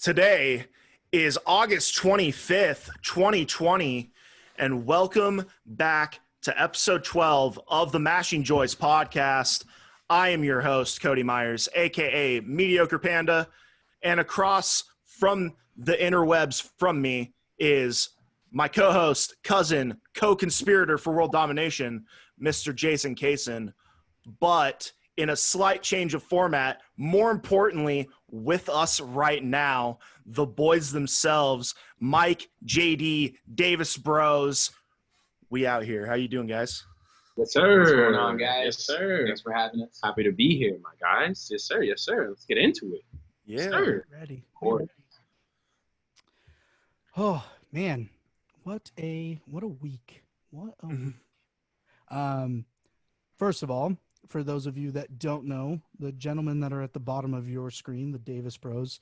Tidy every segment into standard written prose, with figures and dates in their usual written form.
Today is August 25th, 2020, and welcome back to episode 12 of the Mashing Joys podcast. I am your host, Cody Myers, aka Mediocre Panda, and across from the interwebs from me is my co-host, cousin, co-conspirator for world domination, Mr. Jason Kaysen. But in a slight change of format, more importantly, with us right now, the boys themselves, Myke, JD, DavisBros. We out here. How you doing, guys? Yes, sir. What's going on, guys? Yes, sir. Thanks for having us. Happy to be here, my guys. Yes, sir. Yes, sir. Let's get into it. Yeah. Yes, sir. Ready. Or- Oh man, what a week. What a week. First of all, for those of you that don't know, the gentlemen that are at the bottom of your screen, the DavisBros,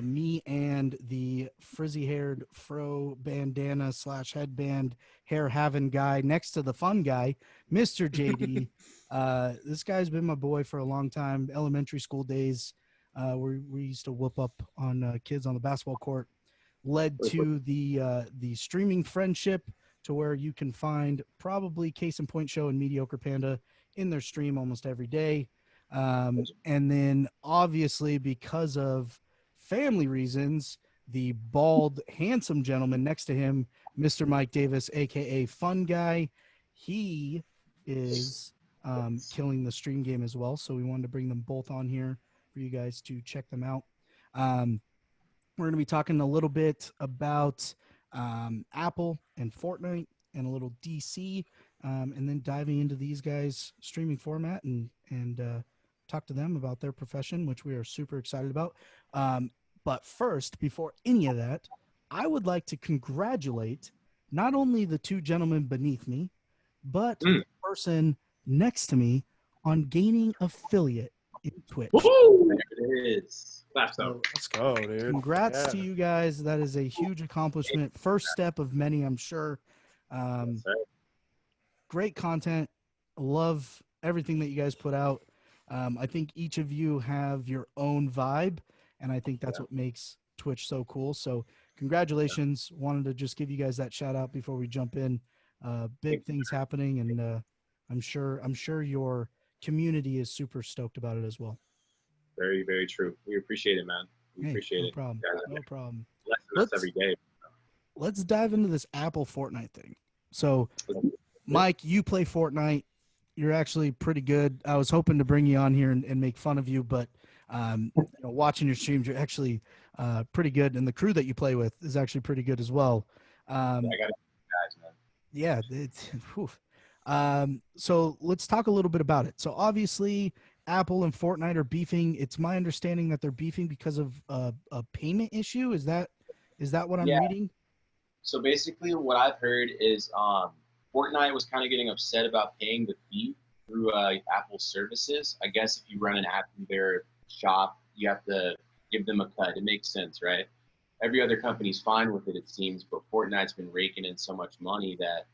me and the frizzy-haired fro bandana / headband hair having guy next to the fun guy, Mr. JD. This guy's been my boy for a long time. Elementary school days, we used to whoop up on kids on the basketball court. Led to the streaming friendship to where you can find probably Case in Point Show and Mediocre Panda in their stream almost every day. And then obviously because of family reasons, the bald, handsome gentleman next to him, Mr. Myke Davis, aka Fun Guy, he is killing the stream game as well. So we wanted to bring them both on here for you guys to check them out. We're going to be talking a little bit about Apple and Fortnite and a little DC, and then diving into these guys' streaming format and talk to them about their profession, which we are super excited about. But first, before any of that, I would like to congratulate not only the two gentlemen beneath me, but the person next to me on gaining affiliate in Twitch. Woo! There it is. So, Let's go, dude. congrats to you guys. That is a huge accomplishment. First step of many, I'm sure. Yes, sir. Great content. Love everything that you guys put out. I think each of you have your own vibe, and I think that's what makes Twitch so cool. So congratulations. Wanted to just give you guys that shout out before we jump in. Big things happening, and I'm sure your community is super stoked about it as well. Very, very true. We appreciate it, man. We appreciate it. Problem. You guys are No problem. blessing us every day. Let's dive into this Apple Fortnite thing. So, Myke, you play Fortnite. You're actually pretty good. I was hoping to bring you on here and make fun of you, but watching your streams, you're actually pretty good, and the crew that you play with is actually pretty good as well. I got it, guys, man. Yeah, it's. So let's talk a little bit about it. So obviously, Apple and Fortnite are beefing. It's my understanding that they're beefing because of a payment issue. Is that what I'm reading? So basically what I've heard is Fortnite was kind of getting upset about paying the fee through Apple services. I guess if you run an app through their shop, you have to give them a cut. It makes sense, right? Every other company's fine with it, it seems, but Fortnite's been raking in so much money that,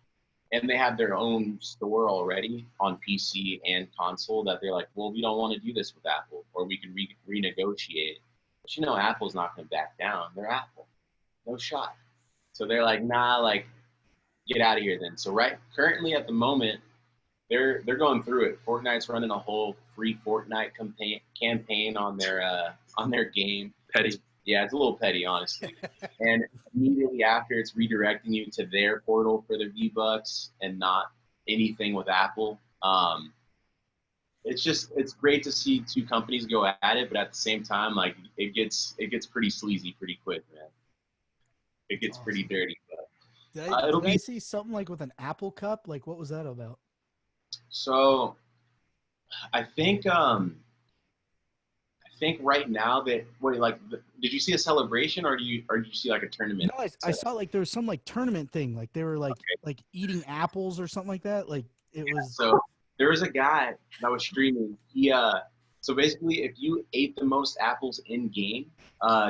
and they have their own store already on PC and console that they're like, well, we don't want to do this with Apple, or we can renegotiate. But Apple's not going to back down. They're Apple. No shot. So they're like, nah, like, get out of here then. So currently at the moment, they're going through it. Fortnite's running a whole free Fortnite campaign on their game. Petty. Yeah, it's a little petty, honestly. And immediately after, it's redirecting you to their portal for their V-Bucks and not anything with Apple. It's great to see two companies go at it, but at the same time, like it gets pretty sleazy pretty quick, man. It gets pretty dirty. But Did I see something like with an Apple Cup? Like, what was that about? So, I think right now did you see a celebration or did you see like a tournament? No, I saw like there was some like tournament thing. Like they were like eating apples or something like that. Like it was. So there was a guy that was streaming. So basically, if you ate the most apples in game,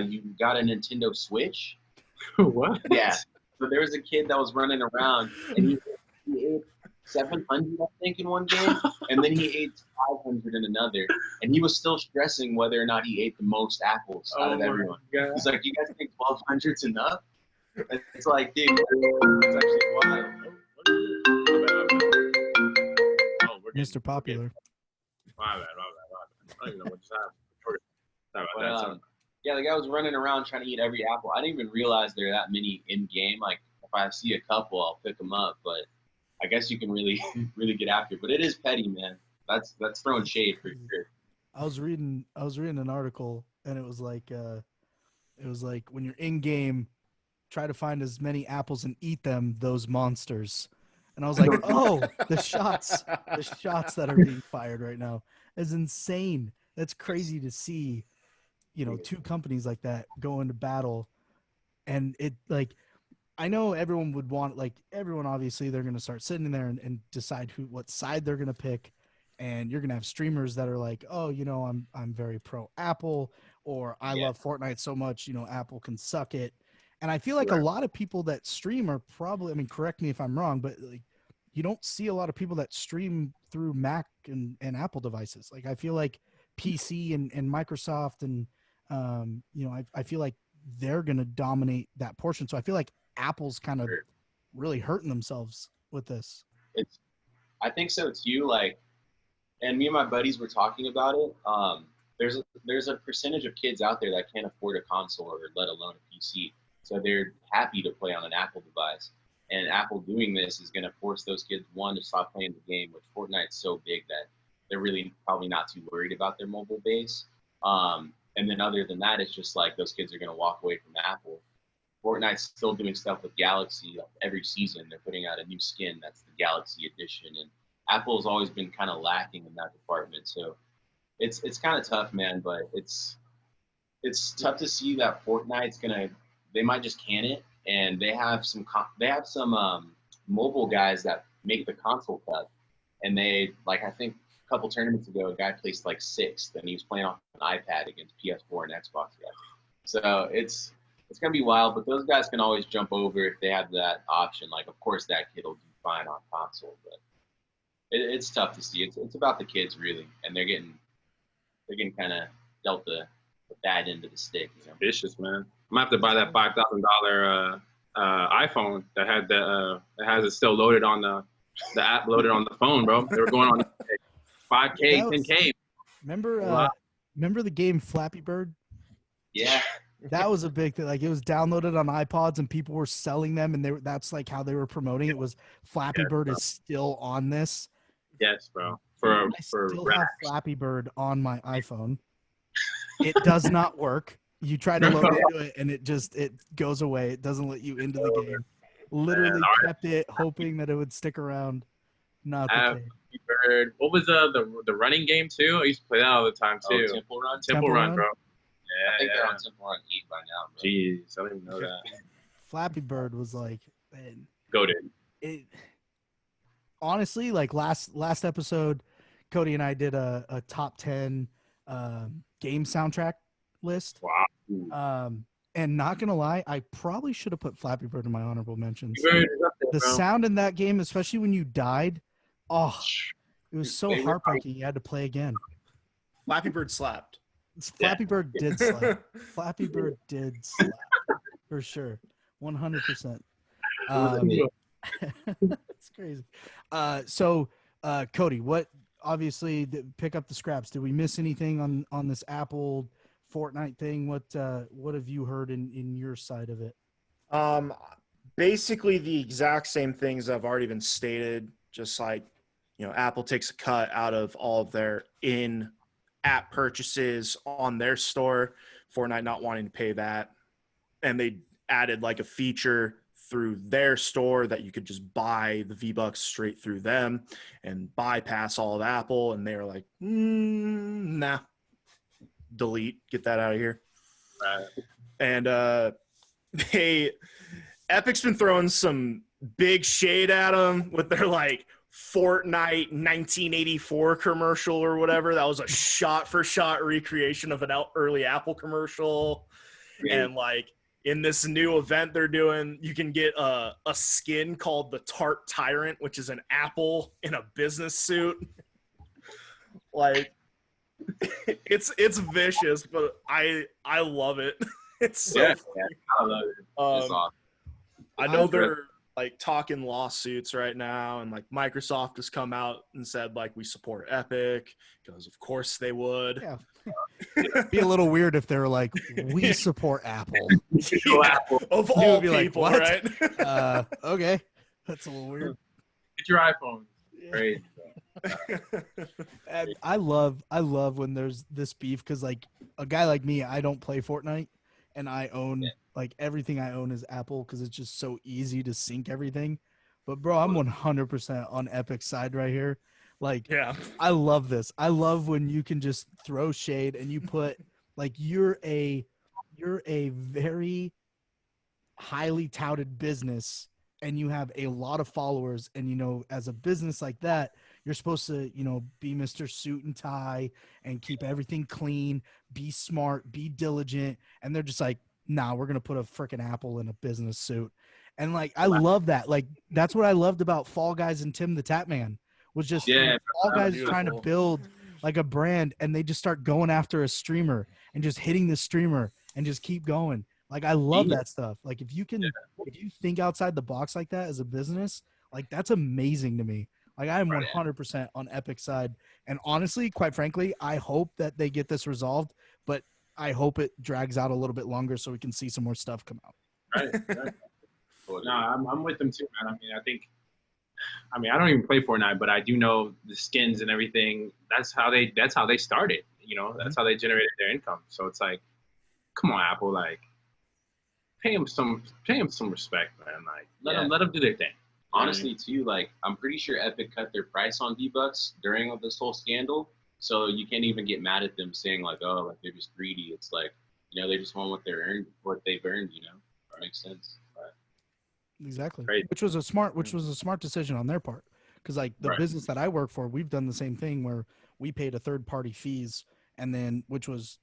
you got a Nintendo Switch. What? Yeah. So there was a kid that was running around and he ate 700, I think, in one game, and then he ate 500 in another, and he was still stressing whether or not he ate the most apples out of everyone. God. He's like, "You guys think 1200's enough?" And it's like, dude, it's actually wild. Oh, we're getting, Mr. Popular. My bad. I don't even know what just happened. Sorry But, about that. yeah, the guy was running around trying to eat every apple. I didn't even realize there are that many in game. Like, if I see a couple, I'll pick them up. But I guess you can really, really get after it. But it is petty, man. That's throwing shade for sure. I was reading an article, and it was like when you're in game, try to find as many apples and eat them, those monsters. And I was like, oh, the shots that are being fired right now is insane. That's crazy to see, two companies like that go into battle. And it, like, I know everyone would want, like, everyone, obviously they're going to start sitting there and decide what side they're going to pick. And you're going to have streamers that are like, oh, I'm very pro Apple, or I love Fortnite so much, Apple can suck it. And I feel like a lot of people that stream are probably, I mean, correct me if I'm wrong, but like, you don't see a lot of people that stream through Mac and Apple devices. Like, I feel like PC and Microsoft and, I feel like they're going to dominate that portion. So I feel like Apple's kind of really hurting themselves with this. I think so too. Like, and me and my buddies were talking about it. There's a percentage of kids out there that can't afford a console or let alone a PC. So they're happy to play on an Apple device. And Apple doing this is going to force those kids, one, to stop playing the game, which Fortnite's so big that they're really probably not too worried about their mobile base. And then other than that, it's just like those kids are going to walk away from Apple. Fortnite's still doing stuff with Galaxy. Like every season, they're putting out a new skin that's the Galaxy edition. And Apple has always been kind of lacking in that department. So it's kind of tough, man, but it's tough to see that Fortnite's they might just can it, and they have some mobile guys that make the console cut, and they, like, I think a couple tournaments ago, a guy placed like 6th, and he was playing off an iPad against PS4 and Xbox guys. So it's gonna be wild, but those guys can always jump over if they have that option. Like, of course, that kid will do fine on console, but it's tough to see. It's about the kids really, and they're getting kind of dealt the bad end of the stick. Vicious, man. I'm gonna have to buy that $5,000 iPhone that had that has it still loaded on the app loaded on the phone, bro. They were going on 5K, 10K. Remember the game Flappy Bird? Yeah. That was a big thing. Like, it was downloaded on iPods and people were selling them, and that's like how they were promoting it. Was Flappy Bird is still on this? Yes, bro. I still have Flappy Bird on my iPhone. It does not work. You try to load into it, and it goes away. It doesn't let you into the game. Literally kept it, hoping that it would stick around. Not the case. Bird. What was the running game too? I used to play that all the time too. Temple Run. Temple Run, bro. Yeah, I think they're on Temple Run 8 by now, bro. Jeez, I don't even know that. Flappy Bird was like, goated. Honestly, like last episode, Cody and I did a top 10 game soundtrack list. Wow. And not gonna lie, I probably should have put Flappy Bird in my honorable mentions. The bro. sound in that game, especially when you died, it was so heartbreaking. You had to play again. Flappy Bird slapped. Flappy Bird did slap. Flappy Bird did slap for sure, 100%. It's crazy. So, Cody, what? Obviously, pick up the scraps. Did we miss anything on this Apple Fortnite thing? What have you heard in your side of it? Basically the exact same things that have already been stated. Just like, Apple takes a cut out of all of their in-app purchases on their store. Fortnite not wanting to pay that, and they added like a feature through their store that you could just buy the V-Bucks straight through them and bypass all of Apple. And they were like, nah, delete, get that out of here. Right. And Epic's been throwing some big shade at them with their like Fortnite 1984 commercial or whatever. That was a shot for shot recreation of an early Apple commercial. Yeah. And like, in this new event they're doing, you can get a skin called the Tart Tyrant, which is an apple in a business suit. Like, it's vicious, but I love it. It's so funny. I love it. It's awesome. I know they're like talking lawsuits right now, and like Microsoft has come out and said like we support Epic because of course they would. Yeah. It'd be a little weird if they're like, we support Apple. Yeah, of all people, like, right? Okay, that's a little weird. Get your iPhone. Great. And I love when there's this beef because like a guy like me, I don't play Fortnite, and I own like everything I own is Apple because it's just so easy to sync everything. But bro, I'm 100% on Epic's side right here. Like, Yeah. I love this. I love when you can just throw shade and you put like you're a very highly touted business and you have a lot of followers, and you know, as a business like that, you're supposed to, you know, be Mr. Suit and Tie and keep everything clean, be smart, be diligent, and they're just like, nah, we're gonna put a freaking Apple in a business suit. And like, I love that. Like, that's what I loved about Fall Guys and Tim the Tatman was just Fall Guys beautiful. trying to build like a brand, and they just start going after a streamer and just hitting the streamer and just keep going. Like, I love that stuff. Like, if you think outside the box like that as a business, like, that's amazing to me. Like, I am 100% on Epic's side. And honestly, quite frankly, I hope that they get this resolved, but I hope it drags out a little bit longer so we can see some more stuff come out. Right. No, I'm with them too, man. I mean, I don't even play Fortnite, but I do know the skins and everything. That's how they started. You know, that's how they generated their income. So it's like, come on, Apple, like, pay them some respect, man. Like, let them do their thing. Honestly, too, like, I'm pretty sure Epic cut their price on V-Bucks during this whole scandal, so you can't even get mad at them saying like, oh, like they're just greedy. It's like, you know, they just want what they've earned. You know, that makes sense. But, exactly, right. which was a smart decision on their part, because like the business that I work for, we've done the same thing where we paid a third party fees, and then which was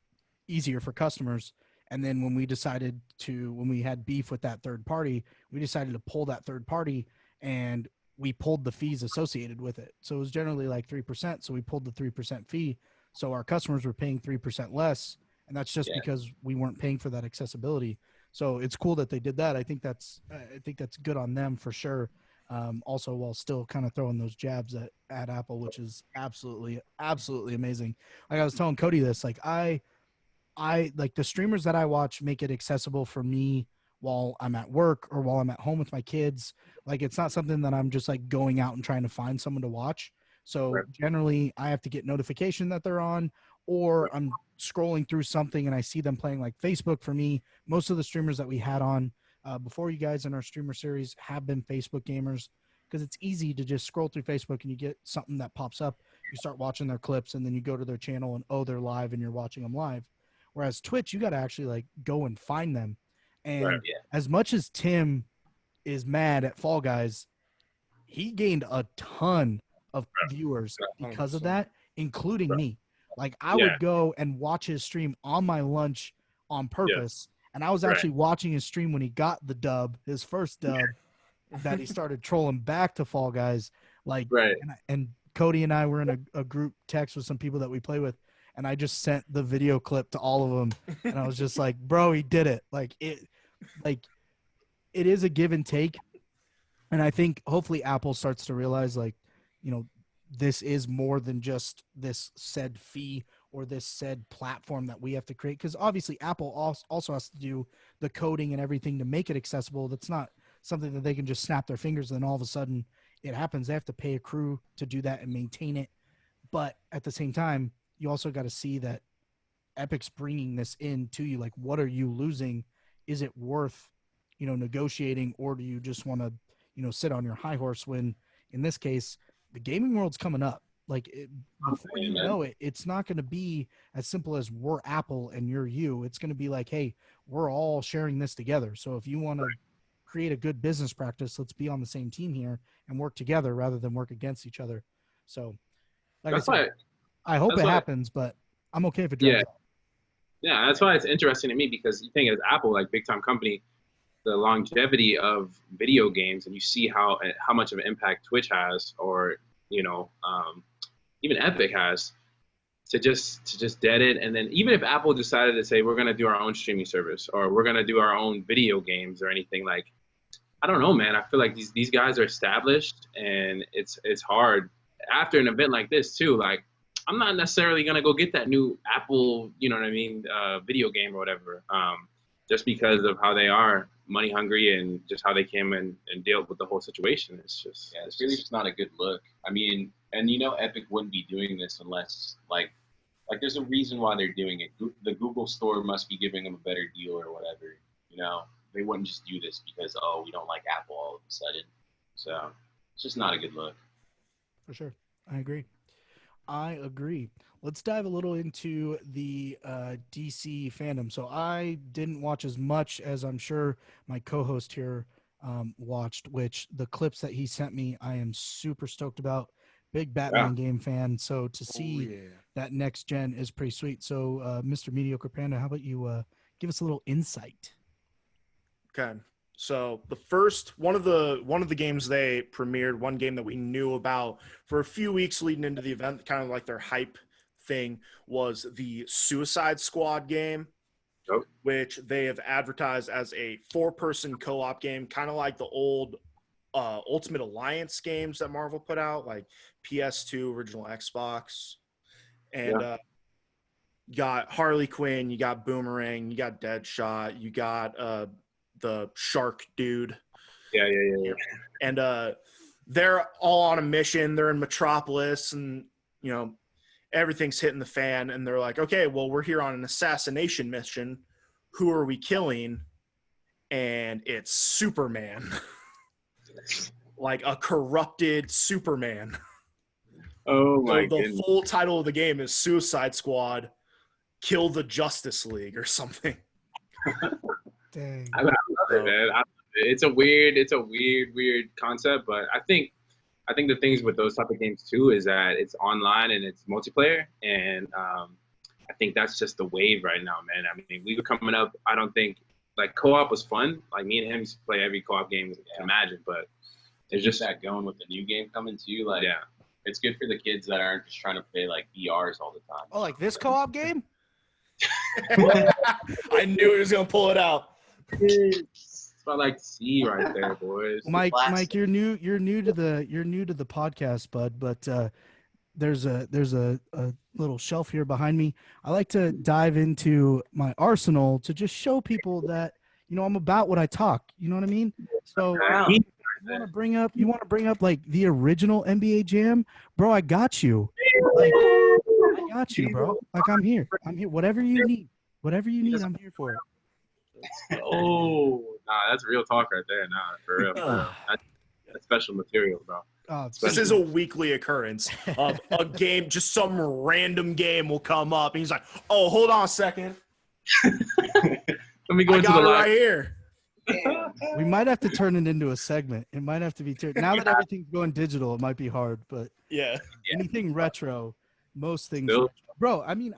easier for customers. And then when we had beef with that third party, we decided to pull that third party, and we pulled the fees associated with it. So it was generally like 3%. So we pulled the 3% fee. So our customers were paying 3% less. And that's just because we weren't paying for that accessibility. So it's cool that they did that. I think that's good on them for sure. Also, while still kind of throwing those jabs at Apple, which is absolutely amazing. Like I was telling Cody this, like I like the streamers that I watch make it accessible for me while I'm at work or while I'm at home with my kids. Like, it's not something that I'm just like going out and trying to find someone to watch. So generally I have to get notification that they're on, or I'm scrolling through something and I see them playing. Like Facebook, for me, most of the streamers that we had on before you guys in our streamer series have been Facebook gamers, because it's easy to just scroll through Facebook and you get something that pops up. You start watching their clips and then you go to their channel and, oh, they're live, and you're watching them live. Whereas Twitch, you got to actually like go and find them. And as much as Tim is mad at Fall Guys, he gained a ton of viewers because of that, including me. Like, I would go and watch his stream on my lunch on purpose. And I was actually watching his stream when he got the dub, his first dub, that he started trolling back to Fall Guys. Like, and Cody and I were in a group text with some people that we play with, and I just sent the video clip to all of them. And I was just like, bro, he did it. Like, it is a give and take. And I think hopefully Apple starts to realize, like, you know, this is more than just this said fee or this said platform that we have to create. Because obviously Apple also has to do the coding and everything to make it accessible. That's not something that they can just snap their fingers and then all of a sudden it happens. They have to pay a crew to do that and maintain it. But at the same time, you also got to see that Epic's bringing this in to you. Like, what are you losing? Is it worth, you know, negotiating, or do you just want to, you know, sit on your high horse when, in this case, the gaming world's coming up? Like, before you know it, it's not going to be as simple as we're Apple and you're you. It's going to be like, hey, we're all sharing this together. So if you want to create a good business practice, let's be on the same team here and work together rather than work against each other. So, like I said, I hope it happens, but I'm okay if it drags out. Yeah, that's why it's interesting to me because you think as Apple, like big time company, the longevity of video games, and you see how much of an impact Twitch has, or even Epic has, to just dead it. And then even if Apple decided to say we're gonna do our own streaming service or we're gonna do our own video games or anything, like I don't know, man. I feel like these guys are established, and it's hard after an event like this too. Like I'm not necessarily gonna go get that new Apple, you know what I mean, video game or whatever, just because of how they are money hungry and just how they came in and dealt with the whole situation. It's really just not a good look. I mean, and Epic wouldn't be doing this unless like there's a reason why they're doing it. The Google Store must be giving them a better deal or whatever. They wouldn't just do this because we don't like Apple all of a sudden. So it's just not a good look. For sure, I agree. Let's dive a little into the DC fandom. So I didn't watch as much as I'm sure my co-host here watched, which the clips that he sent me, I am super stoked about. Big Batman game fan. So to see that next gen is pretty sweet. So Mr. Mediocre Panda, how about you give us a little insight? Okay. So the first one of the games they premiered, one game that we knew about for a few weeks leading into the event, kind of like their hype thing, was the Suicide Squad game, which they have advertised as a 4-person co-op game, kind of like the old Ultimate Alliance games that Marvel put out, like PS2, original Xbox. And you got Harley Quinn, you got Boomerang, you got Deadshot, you got the shark dude. Yeah. And they're all on a mission. They're in Metropolis, and everything's hitting the fan. And they're like, okay, well, we're here on an assassination mission. Who are we killing? And it's Superman. Like a corrupted Superman. Oh my So the goodness. full title of the game is Suicide Squad: Kill the Justice League or something. Dang. I love it, man. It's a weird concept, but I think the things with those type of games too is that it's online and it's multiplayer, and I think that's just the wave right now, man. I mean, we were coming up. I don't think like co-op was fun. Like me and him used to play every co-op game you can imagine, but it's just that going with the new game coming too. Like, it's good for the kids that aren't just trying to play like VRs all the time. Oh, like this co-op game? I knew he was gonna pull it out. That's what I like to see right there, boys. Mike, you're new to the podcast, bud. But there's a little shelf here behind me. I like to dive into my arsenal to just show people that I'm about what I talk. You know what I mean? So you want to bring up like the original NBA Jam, bro? I got you. Like I got you, bro. Like I'm here. Whatever you need, I'm here for it. Oh, nah, that's real talk right there. Nah, for real. That's special material, bro. This is a weekly occurrence of a game. Just some random game will come up, and he's like, "Oh, hold on a second. Let me go into the got it live right here." We might have to turn it into a segment. It might have to be now that everything's going digital. It might be hard, but anything retro, most things, retro. Bro. I mean,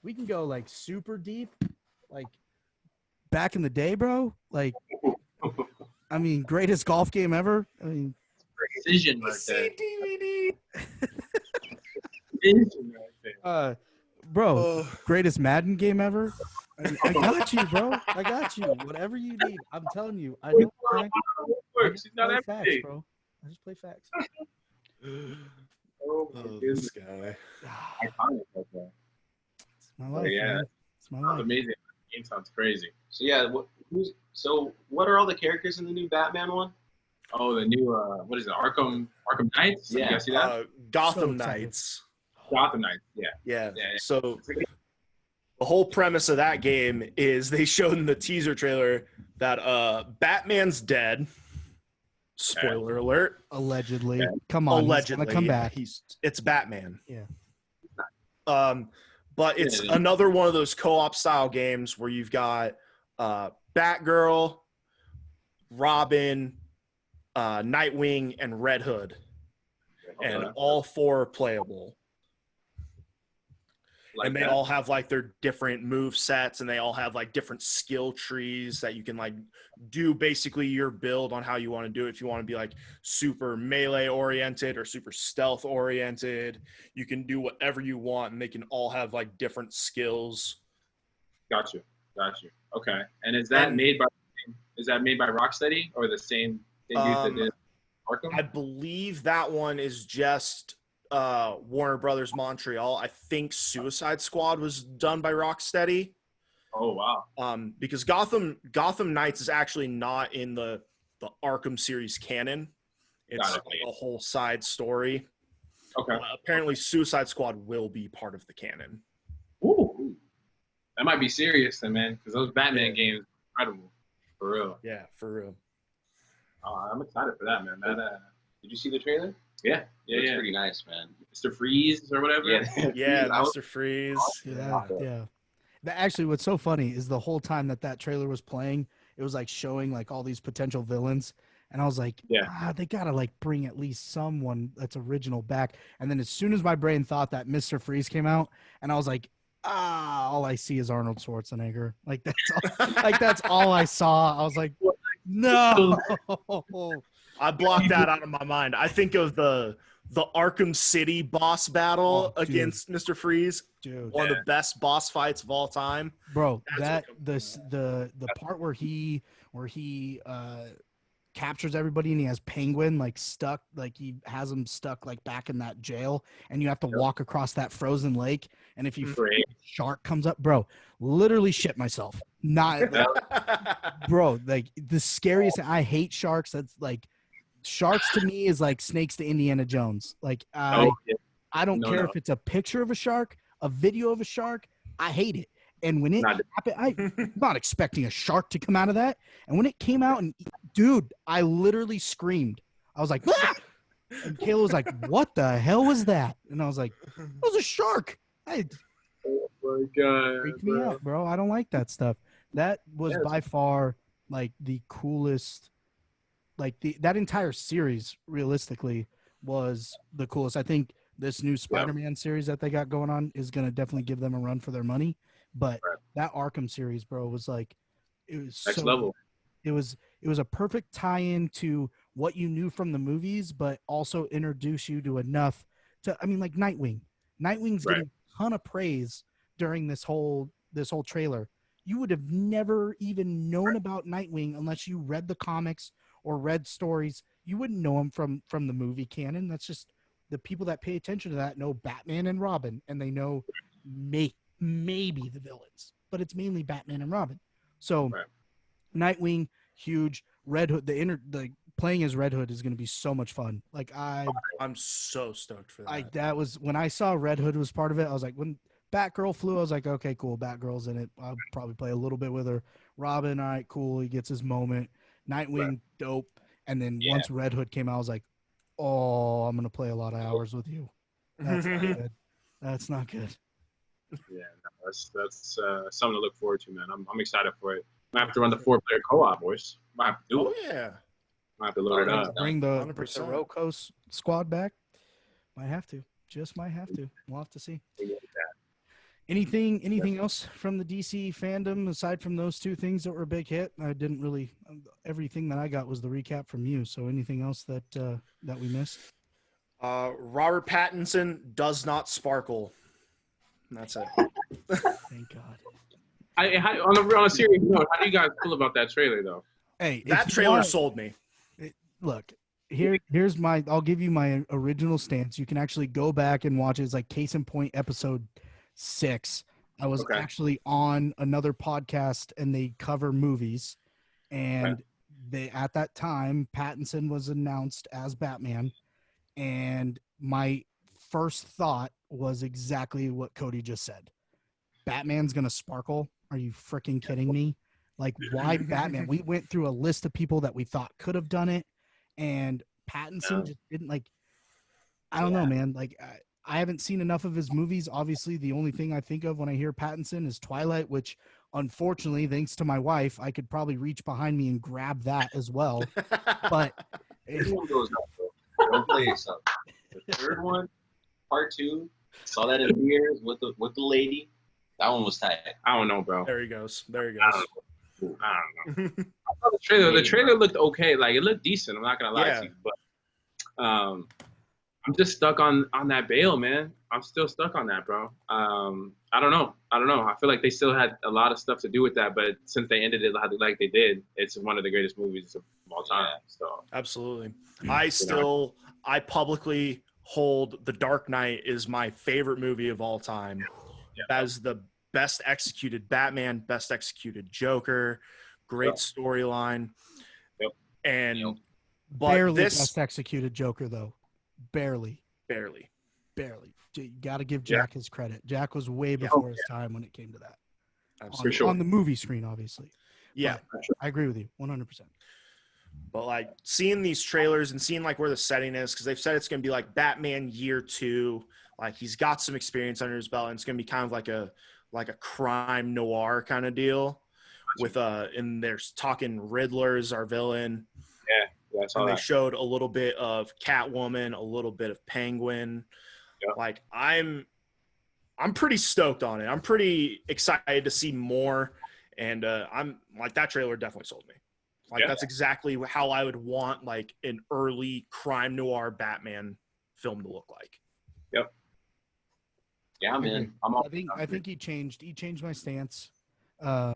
we can go like super deep, like back in the day, bro. Like, I mean, greatest golf game ever. I mean, precision right there. DVD. Precision right there. Bro, greatest Madden game ever. I got you, bro. I got you. Whatever you need. I'm telling you. I just play facts, bro. I just play facts. This guy. It's my life, man. It's my life. Amazing. The game sounds crazy. So what are all the characters in the new Batman one? Oh, the new what is it? Arkham Knights? Yeah. You guys see that? Gotham Knights. Gotham Knights. Yeah. So the whole premise of that game is they showed in the teaser trailer that Batman's dead. Spoiler alert. Allegedly. Come on. Allegedly. He's gonna come back. It's Batman. Yeah. But it's another one of those co-op style games where you've got Batgirl, Robin, Nightwing, and Red Hood. And all 4 are playable. and they all have like their different move sets, and they all have like different skill trees that you can like do basically your build on how you want to do it. If you want to be like super melee oriented or super stealth oriented, you can do whatever you want, and they can all have like different skills. Got you. Okay. And is that made by Rocksteady or the same dudes that did Arkham? I believe that one is just Warner Brothers Montreal. I think Suicide Squad was done by Rocksteady. Oh wow. Because Gotham Knights is actually not in the Arkham series canon. It's like a whole side story. Okay. Apparently Suicide Squad will be part of the canon. Ooh. That might be serious then, man, because those Batman games are incredible. For real. Yeah, for real. I'm excited for that, man. Did you see the trailer? Yeah. It's pretty nice, man. Mr. Freeze or whatever. Yeah, Mr. Freeze. Yeah. Actually, what's so funny is the whole time that trailer was playing, it was like showing like all these potential villains, and I was like, they gotta like bring at least someone that's original back. And then as soon as my brain thought that Mr. Freeze came out, and I was like, all I see is Arnold Schwarzenegger. Like that's all I saw. I was like, no. I blocked that out of my mind. I think of the Arkham City boss battle against Mr. Freeze. Dude, one of the best boss fights of all time. Bro, the part where he captures everybody and he has Penguin like stuck, like he has him stuck like back in that jail, and you have to walk across that frozen lake, and if you shark comes up, bro, literally shit myself. Not like, bro, like the scariest. I hate sharks. That's like sharks to me is like snakes to Indiana Jones. Like I don't care if it's a picture of a shark, a video of a shark. I hate it. And when it happened, I'm not expecting a shark to come out of that. And when it came out, and dude, I literally screamed. I was like, ah! And Kayla was like, what the hell was that? And I was like, it was a shark. Oh my God. Freaked me out, bro. I don't like that stuff. That was by far like the coolest. Like that entire series, realistically, was the coolest. I think this new Spider-Man series that they got going on is going to definitely give them a run for their money. But that Arkham series, bro, was like, it was next level. It was a perfect tie-in to what you knew from the movies, but also introduce you to enough to, I mean, like Nightwing. Nightwing's getting a ton of praise during this whole trailer. You would have never even known about Nightwing unless you read the comics or read stories. You wouldn't know him from the movie canon. That's just the people that pay attention to that know Batman and Robin, and they know maybe the villains, but it's mainly Batman and Robin. So Nightwing, huge. Red Hood, the playing as Red Hood is going to be so much fun. Like I'm so stoked for that. That was when I saw Red Hood was part of it. I was like, when Batgirl flew, I was like, okay, cool, Batgirl's in it. I'll probably play a little bit with her. Robin, all right, cool. He gets his moment. Nightwing, dope. And then once Red Hood came out, I was like, oh, I'm going to play a lot of hours with you. That's not good. That's not good. Yeah, no, that's something to look forward to, man. I'm excited for it. I have to run the 4-player co-op, boys. I have to do it. Yeah. I have to load it up. Bring the Rocco squad back. Might have to. Just might have to. We'll have to see. Anything else from the DC fandom aside from those two things that were a big hit? I didn't really. Everything that I got was the recap from you. So anything else that we missed? Robert Pattinson does not sparkle. That's it. Thank God. On a serious note, how do you guys feel about that trailer, though? Hey, that trailer sold me. Look, here's my. I'll give you my original stance. You can actually go back and watch it. It's like case in point, episode 6. I was actually on another podcast, and they cover movies, and they at that time Pattinson was announced as Batman, and my first thought was exactly what Cody just said. Batman's gonna sparkle. Are you freaking kidding me? Like, why Batman? We went through a list of people that we thought could have done it, and Pattinson just didn't. Like, I don't know, man. Like, I haven't seen enough of his movies. Obviously, the only thing I think of when I hear Pattinson is Twilight, which, unfortunately, thanks to my wife, I could probably reach behind me and grab that as well. But don't play yourself. The third one, part 2, Saw that in theaters with the lady. That one was tight. I don't know, bro. There he goes. There he I goes. don't know. I saw the trailer. The trailer looked okay. Like, it looked decent. I'm not gonna lie to you, but I'm just stuck on that Bale, man. I'm still stuck on that, bro. I don't know. I feel like they still had a lot of stuff to do with that, but since they ended it like they did, it's one of the greatest movies of all time. So Absolutely. I publicly hold The Dark Knight is my favorite movie of all time. Yeah. That is the best executed Batman, best executed Joker, great storyline. Yep. And but Barely this best executed Joker though. Barely. You got to give Jack his credit. Jack was way before his time when it came to that. On the movie screen, obviously. Yeah. But I agree with you 100%. But like seeing these trailers and seeing like where the setting is, because they've said it's going to be like Batman year 2. Like he's got some experience under his belt, and it's going to be kind of like a crime noir kind of deal. With and there's talking Riddler as our villain. Yeah, I saw and that. They showed a little bit of Catwoman, a little bit of Penguin. Yeah. Like I'm pretty stoked on it. I'm pretty excited to see more, and I'm like that trailer definitely sold me. Like that's exactly how I would want like an early crime noir Batman film to look like. Yep. Yeah, man. I think he changed my stance. I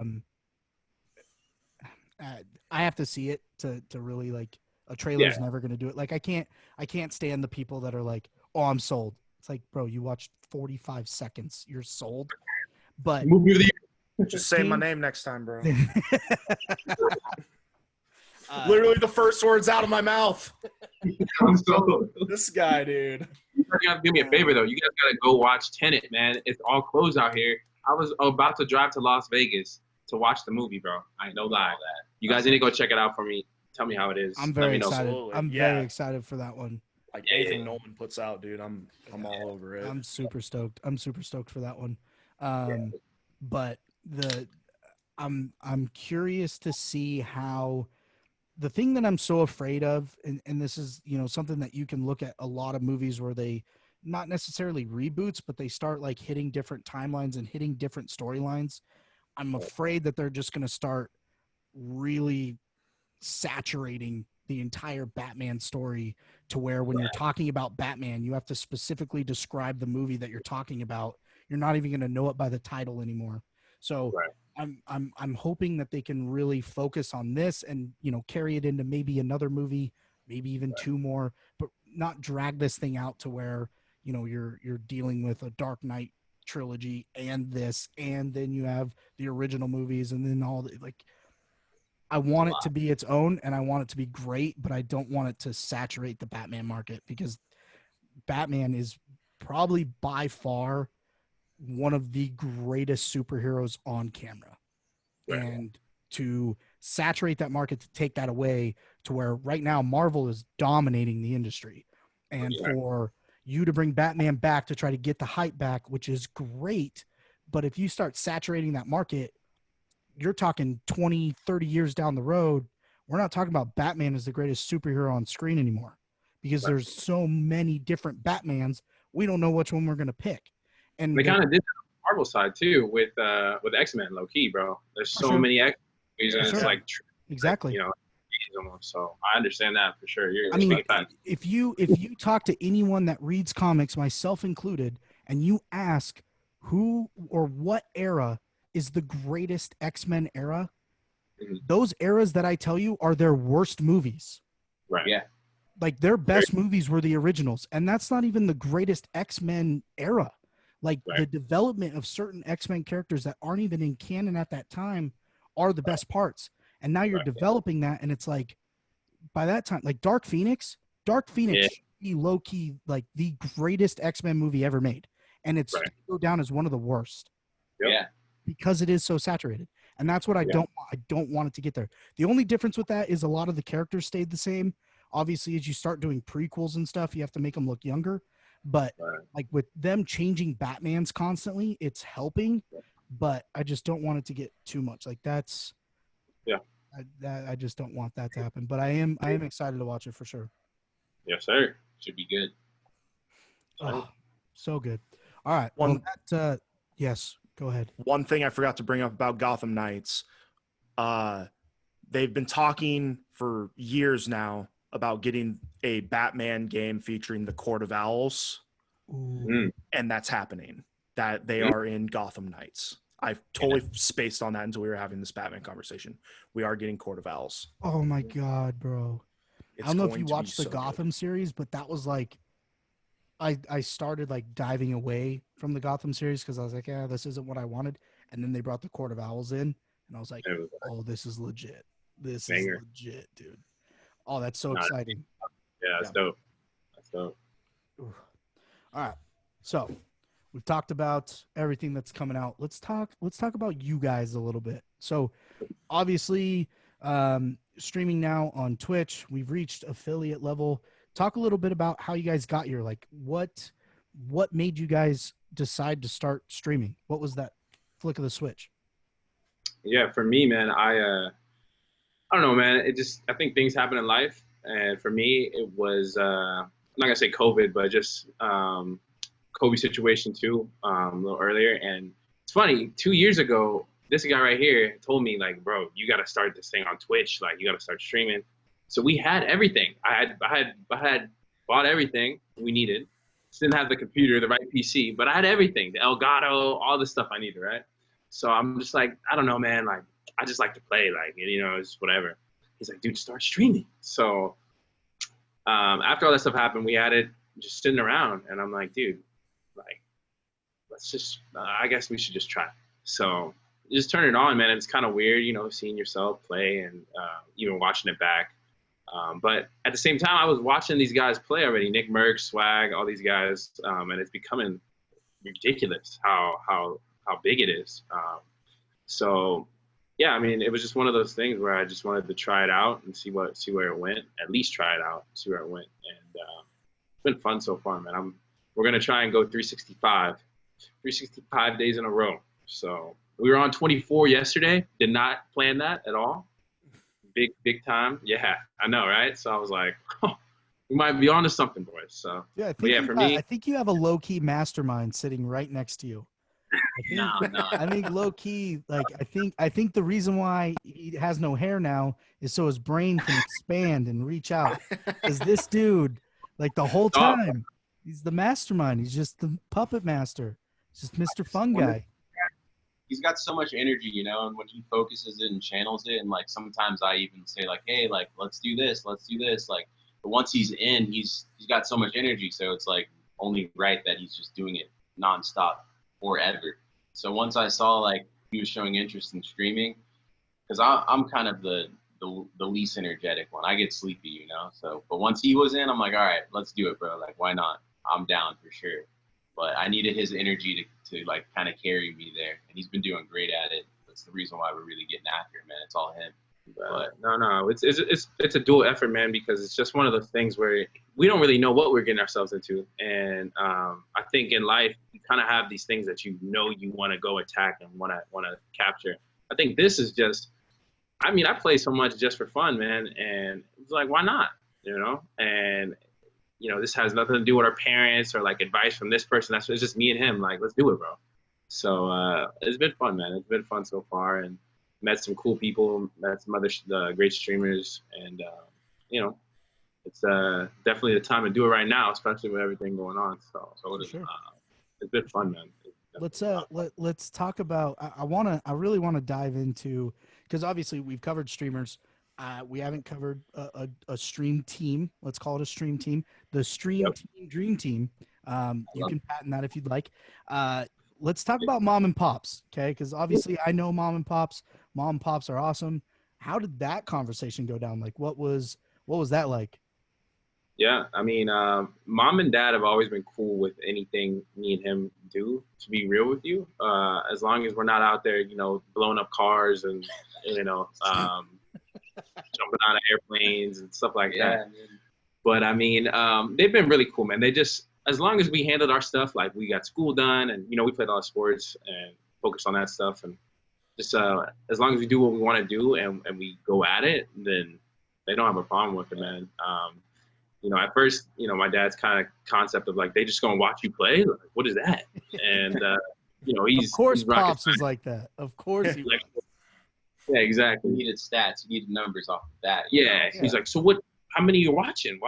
have to see it to really like a trailer's never going to do it. Like I can't stand the people that are like, "Oh, I'm sold." It's like, bro, you watched 45 seconds, you're sold. But movie of the year. Just say my name next time, bro. Literally the first words out of my mouth. I'm sold. This guy, dude. You guys gotta do me a favor though. You guys gotta go watch Tenet, man. It's all closed out here. I was about to drive to Las Vegas to watch the movie, bro. I ain't no lie. You guys need to go check it out for me. Tell me how it is. I'm very excited. Absolutely. I'm very excited for that one. Like anything Nolan puts out, dude, I'm all over it. I'm super stoked. I'm super stoked for that one. But I'm curious to see how the thing that I'm so afraid of, and this is, something that you can look at a lot of movies where they not necessarily reboots, but they start like hitting different timelines and hitting different storylines. I'm afraid that they're just going to start really saturating the entire Batman story to where when you're talking about Batman, you have to specifically describe the movie that you're talking about. You're not even going to know it by the title anymore. So I'm hoping that they can really focus on this and, carry it into maybe another movie, maybe even 2 more, but not drag this thing out to where, you're dealing with a Dark Knight trilogy and this, and then you have the original movies, and then all the, like, I want it to be its own, and I want it to be great, but I don't want it to saturate the Batman market, because Batman is probably by far one of the greatest superheroes on camera. And to saturate that market, to take that away to where right now Marvel is dominating the industry, and for you to bring Batman back to try to get the hype back, which is great, but if you start saturating that market, you're talking 20, 30 years down the road, we're not talking about Batman as the greatest superhero on screen anymore, because there's so many different Batmans. We don't know which one we're going to pick. And they kind of did that on the Marvel side too with X-Men, low key, bro. There's so many X-Men, and it's like exactly. So I understand that for sure. If you talk to anyone that reads comics, myself included, and you ask who or what era is the greatest X-Men era, those eras that I tell you are their worst movies. Right. Yeah. Like their best movies were the originals, and that's not even the greatest X-Men era. Like the development of certain X-Men characters that aren't even in canon at that time are the best parts. And now you're developing that, and it's like, by that time, like Dark Phoenix should be low-key like the greatest X-Men movie ever made. And it's go down as one of the worst. Yeah. Because it is so saturated. And that's what I don't want it to get there. The only difference with that is a lot of the characters stayed the same. Obviously, as you start doing prequels and stuff, you have to make them look younger. But like with them changing Batmans constantly, it's helping. But I just don't want it to get too much. Like that's I just don't want that to happen. But I am excited to watch it for sure. Yes, sir. Should be good. Oh, so good. All right. One- Yes, go ahead. One thing I forgot to bring up about Gotham Knights, they've been talking for years now about getting a Batman game featuring the Court of Owls, Ooh. and that's happening. That they Mm. are in Gotham Knights. I've totally spaced on that until we were having this Batman conversation. We are getting Court of Owls. Oh my God, bro. It's I don't know if going you to be watched the so Gotham good. series, but that was like, I started like diving away from the Gotham series because I was like, yeah, this isn't what I wanted. And then they brought the Court of Owls in, and I was like, It was a oh, this is legit. This is banger. legit, dude. Oh, that's so Nah, exciting. Yeah, that's dope. That's dope. Ooh. All right. So we've talked about everything that's coming out. Let's talk about you guys a little bit. So obviously, streaming now on Twitch, we've reached affiliate level. Talk a little bit about how you guys got here. Like what made you guys decide to start streaming? What was that flick of the switch? Yeah, for me, man, I don't know, man. I think things happen in life, and for me, it was I'm not gonna say COVID, but just Kobe situation too, a little earlier. And it's funny, 2 years ago, this guy right here told me like, bro, you gotta start this thing on Twitch. Like, you gotta start streaming. So we had everything. I had bought everything we needed. Just didn't have the computer, the right PC, but I had everything, the Elgato, all the stuff I needed, right? So I'm just like, I don't know, man. Like, I just like to play, like, it's whatever. He's like, dude, start streaming. So after all that stuff happened, we had it just sitting around, and I'm like, dude, like, let's just, I guess we should just try. So just turn it on, man. It's kind of weird, seeing yourself play and even watching it back. But at the same time, I was watching these guys play already, Nick Merck, Swag, all these guys, and it's becoming ridiculous how big it is. So yeah, I mean, it was just one of those things where I just wanted to try it out and see where it went. At least try it out, see where it went, and it's been fun so far, man. We're gonna try and go 365 days in a row. So we were on 24 yesterday. Did not plan that at all. Big time. Yeah, I know, right? So I was like, oh, we might be onto something, boys. So Yeah, me, I think you have a low key mastermind sitting right next to you. No. I think low key, like I think the reason why he has no hair now is so his brain can expand and reach out. Because this dude, like the whole time, he's the mastermind. He's just the puppet master. He's just Mr. Fun Guy. He's got so much energy, and when he focuses it and channels it, and like sometimes I even say like, hey, like let's do this, like. But once he's in, he's got so much energy, so it's like only right that he's just doing it nonstop forever. So once I saw like he was showing interest in streaming, because I'm kind of the least energetic one. I get sleepy, So, but once he was in, I'm like, all right, let's do it, bro. Like, why not? I'm down for sure. But I needed his energy to like kind of carry me there, and he's been doing great at it. That's the reason why we're really getting after it, man. It's all him. But no, it's a dual effort, man, because it's just one of those things where we don't really know what we're getting ourselves into, and I think in life you kind of have these things that you want to go attack and want to capture. I think this is just, I mean, I play so much just for fun, man, and it's like, why not, And this has nothing to do with our parents or like advice from this person. It's just me and him. Like, let's do it, bro. So it's been fun, man. It's been fun so far, and met some cool people, met some other great streamers, and it's definitely the time to do it right now, especially with everything going on. So Sure. It's been fun, man. Let's talk about. I really want to dive into, because obviously we've covered streamers. We haven't covered a stream team. Let's call it a stream team. The stream team, dream team. You can patent that if you'd like. Let's talk about mom and pops, okay? Because obviously I know mom and pops. Mom and pops are awesome. How did that conversation go down? Like, what was that like? Yeah, I mean, mom and dad have always been cool with anything me and him do, to be real with you. As long as we're not out there, blowing up cars and, jumping out of airplanes and stuff like that. Man. But I mean, they've been really cool, man. They just, as long as we handled our stuff, like we got school done and, we played a lot of sports and focused on that stuff. And just as long as we do what we want to do and we go at it, then they don't have a problem with it, man. you know, at first, you know, my dad's kind of concept of like, they just gonna watch you play. Like, what is that? And you know, Of course, rocking Pops was like that. Of course, he was. like, yeah, You exactly. needed stats. You needed numbers off of that. Yeah, know? he's like, so what? How many you watching?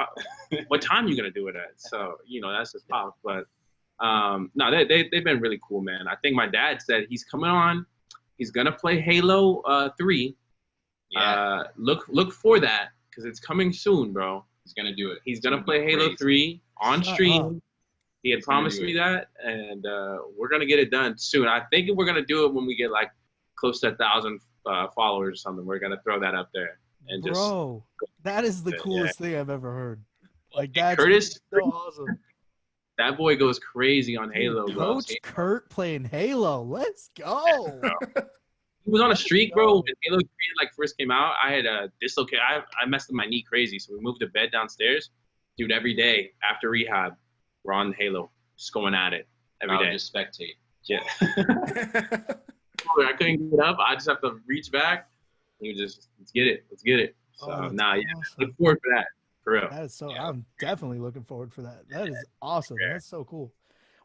What time you gonna do it at? So you know, that's just Pops. But no, they've been really cool, man. I think my dad said he's coming on. He's gonna play Halo 3. Yeah. Look for that because it's coming soon, bro. He's gonna do it. He's gonna play Halo 3 on Shut stream. up. He had promised me that, and we're gonna get it done soon. I think we're gonna do it when we get like close to 1,000 followers or something. We're gonna throw that up there and Bro, that is the coolest thing I've ever heard. Like that's Curtis, so awesome. that boy goes crazy on Halo, Dude, bro. Coach Kurt playing Halo. Let's go. He was on a streak, bro. When Halo 3 like first came out, I had a dislocate. I messed up my knee crazy, so we moved the bed downstairs. Dude, every day after rehab, we're on Halo, just going at it every day. Just spectate. Yeah. I couldn't get up. I just have to reach back. You just let's get it. So Awesome. look forward for that. For real. That is so. I'm definitely looking forward for that. That is awesome. That's so cool.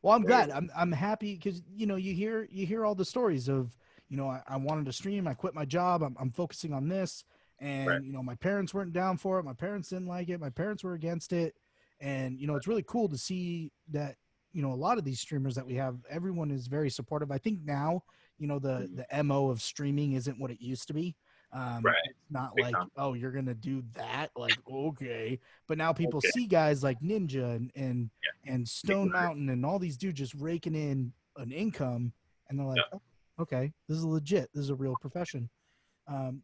Well, I'm glad. I'm happy because you know you hear all the stories of you know I wanted to stream. I quit my job. I'm focusing on this, and you know my parents weren't down for it. My parents didn't like it. My parents were against it, and you know it's really cool to see that you know a lot of these streamers that we have, everyone is very supportive. I think now you know the MO of streaming isn't what it used to be. It's not Big like time. oh you're gonna do that like okay, but now people see guys like Ninja and Stone Mountain and all these dudes just raking in an income, and they're like oh, okay, this is legit, this is a real profession.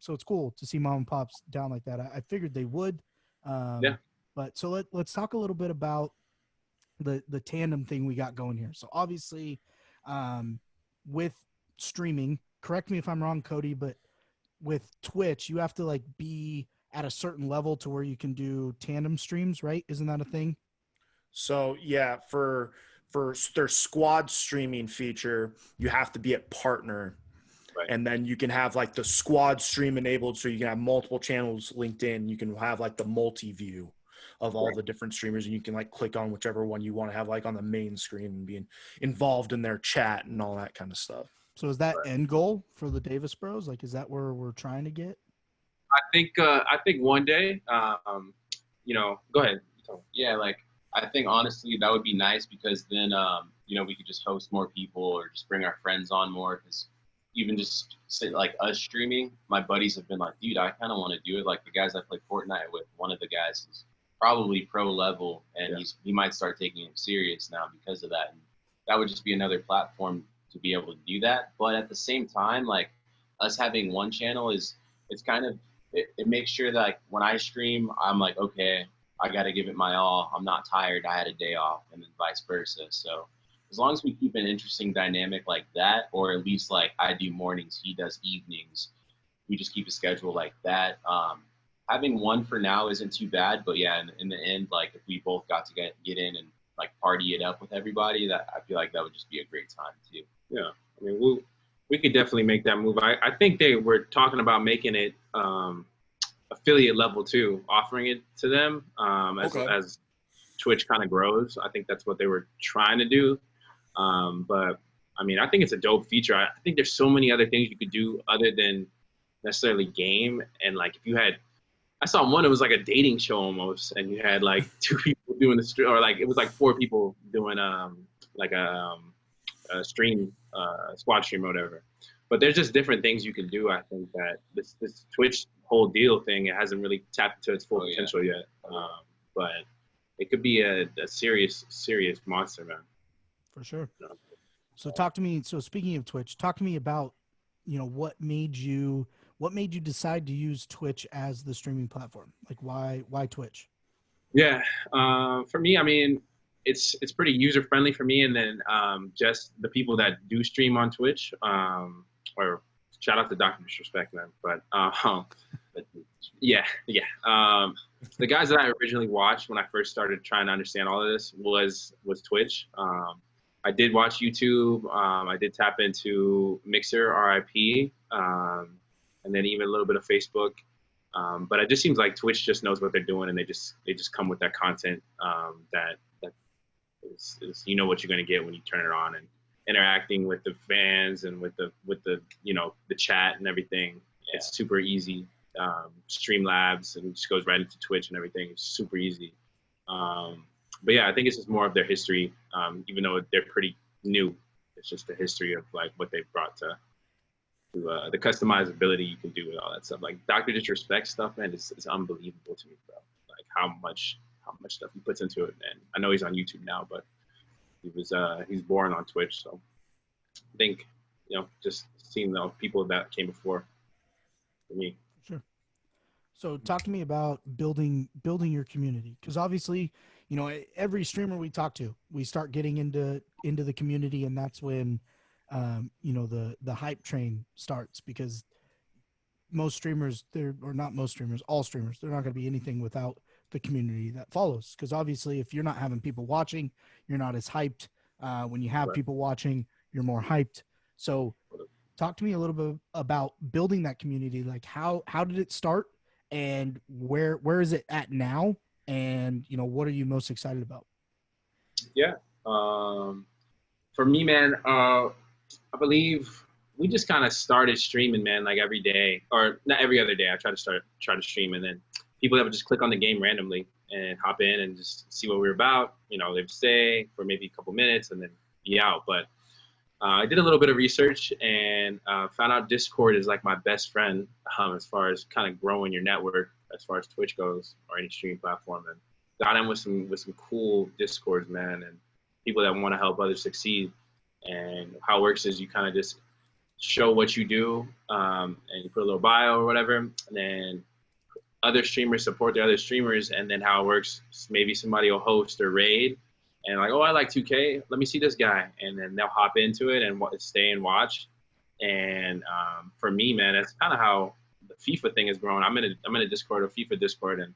So it's cool to see mom and pops down like that. I figured they would. But so let's talk a little bit about the tandem thing we got going here. So obviously with streaming, correct me if I'm wrong, Cody, but with Twitch, you have to like be at a certain level to where you can do tandem streams, right? Isn't that a thing? So yeah, for their squad streaming feature, you have to be at partner. Right. And then you can have like the squad stream enabled, so you can have multiple channels linked in. You can have like the multi-view of all the different streamers, and you can like click on whichever one you want to have like on the main screen and being involved in their chat and all that kind of stuff. So is that end goal for the DavisBros? Like, is that where we're trying to get? I think one day, you know, go ahead. Yeah, like I think honestly that would be nice because then you know we could just host more people or just bring our friends on more because even just say like us streaming, my buddies have been like, dude, I kind of want to do it. Like the guys I play Fortnite with, one of the guys is probably pro level and he might start taking it serious now because of that. And that would just be another platform to be able to do that. But at the same time, like us having one channel it's kind of, it makes sure that like when I stream, I'm like, okay, I got to give it my all. I'm not tired. I had a day off and then vice versa. So as long as we keep an interesting dynamic like that, or at least like I do mornings, he does evenings, we just keep a schedule like that. Having one for now isn't too bad, but yeah, in the end, like if we both got to get in and like party it up with everybody, that I feel like that would just be a great time too. Yeah, I mean we could definitely make that move. I think they were talking about making it affiliate level too, offering it to them as Twitch kind of grows. I think that's what they were trying to do. But I mean, I think it's a dope feature. I think there's so many other things you could do other than necessarily game. And like if you had, I saw one, it was like a dating show almost, and you had like two people doing the stream, or like it was like four people doing like a stream, squad stream or whatever. But there's just different things you can do. I think that this Twitch whole deal thing, it hasn't really tapped into its full potential yet. But it could be a serious monster, man. For sure. So talk to me. So speaking of Twitch, talk to me about, you know, what made you decide to use Twitch as the streaming platform? Like why Twitch? Yeah. For me, I mean, it's pretty user friendly for me. And then just the people that do stream on Twitch, or shout out to Dr. Disrespect, man. But yeah. The guys that I originally watched when I first started trying to understand all of this was Twitch. I did watch YouTube. I did tap into Mixer, RIP, and then even a little bit of Facebook. But it just seems like Twitch just knows what they're doing, and they just come with that content that is you know what you're going to get when you turn it on, and interacting with the fans and with the the chat and everything. Yeah. It's super easy. Streamlabs and just goes right into Twitch and everything. It's super easy. But yeah, I think it's just more of their history, even though they're pretty new. It's just the history of like what they've brought to the customizability you can do with all that stuff. Like Dr. Disrespect stuff, man, is unbelievable to me, bro. Like how much stuff he puts into it. And I know he's on YouTube now, but he's born on Twitch. So I think, just seeing the people that came before for me. Sure. So talk to me about building your community, because obviously, every streamer we talk to, we start getting into the community, and that's when the hype train starts, because most streamers, all streamers, they're not going to be anything without the community that follows. Because obviously, if you're not having people watching, you're not as hyped. When you have people watching, you're more hyped. So talk to me a little bit about building that community. Like how did it start, and where is it at now? And, what are you most excited about? Yeah. For me, man, I believe we just kind of started streaming, man, like every day, or not every other day. I try to stream, and then people that would just click on the game randomly and hop in and just see what we were about. They'd stay for maybe a couple minutes and then be out. But I did a little bit of research and found out Discord is like my best friend as far as kind of growing your network as far as Twitch goes, or any streaming platform. And got in with some cool Discords, man, and people that want to help others succeed. And how it works is you kind of just show what you do, and you put a little bio or whatever, and then other streamers support the other streamers. And then how it works, maybe somebody will host or raid, and like, oh, I like 2K, let me see this guy, and then they'll hop into it and stay and watch. And for me, man, that's kind of how the FIFA thing is growing. I'm in a Discord, a FIFA Discord, and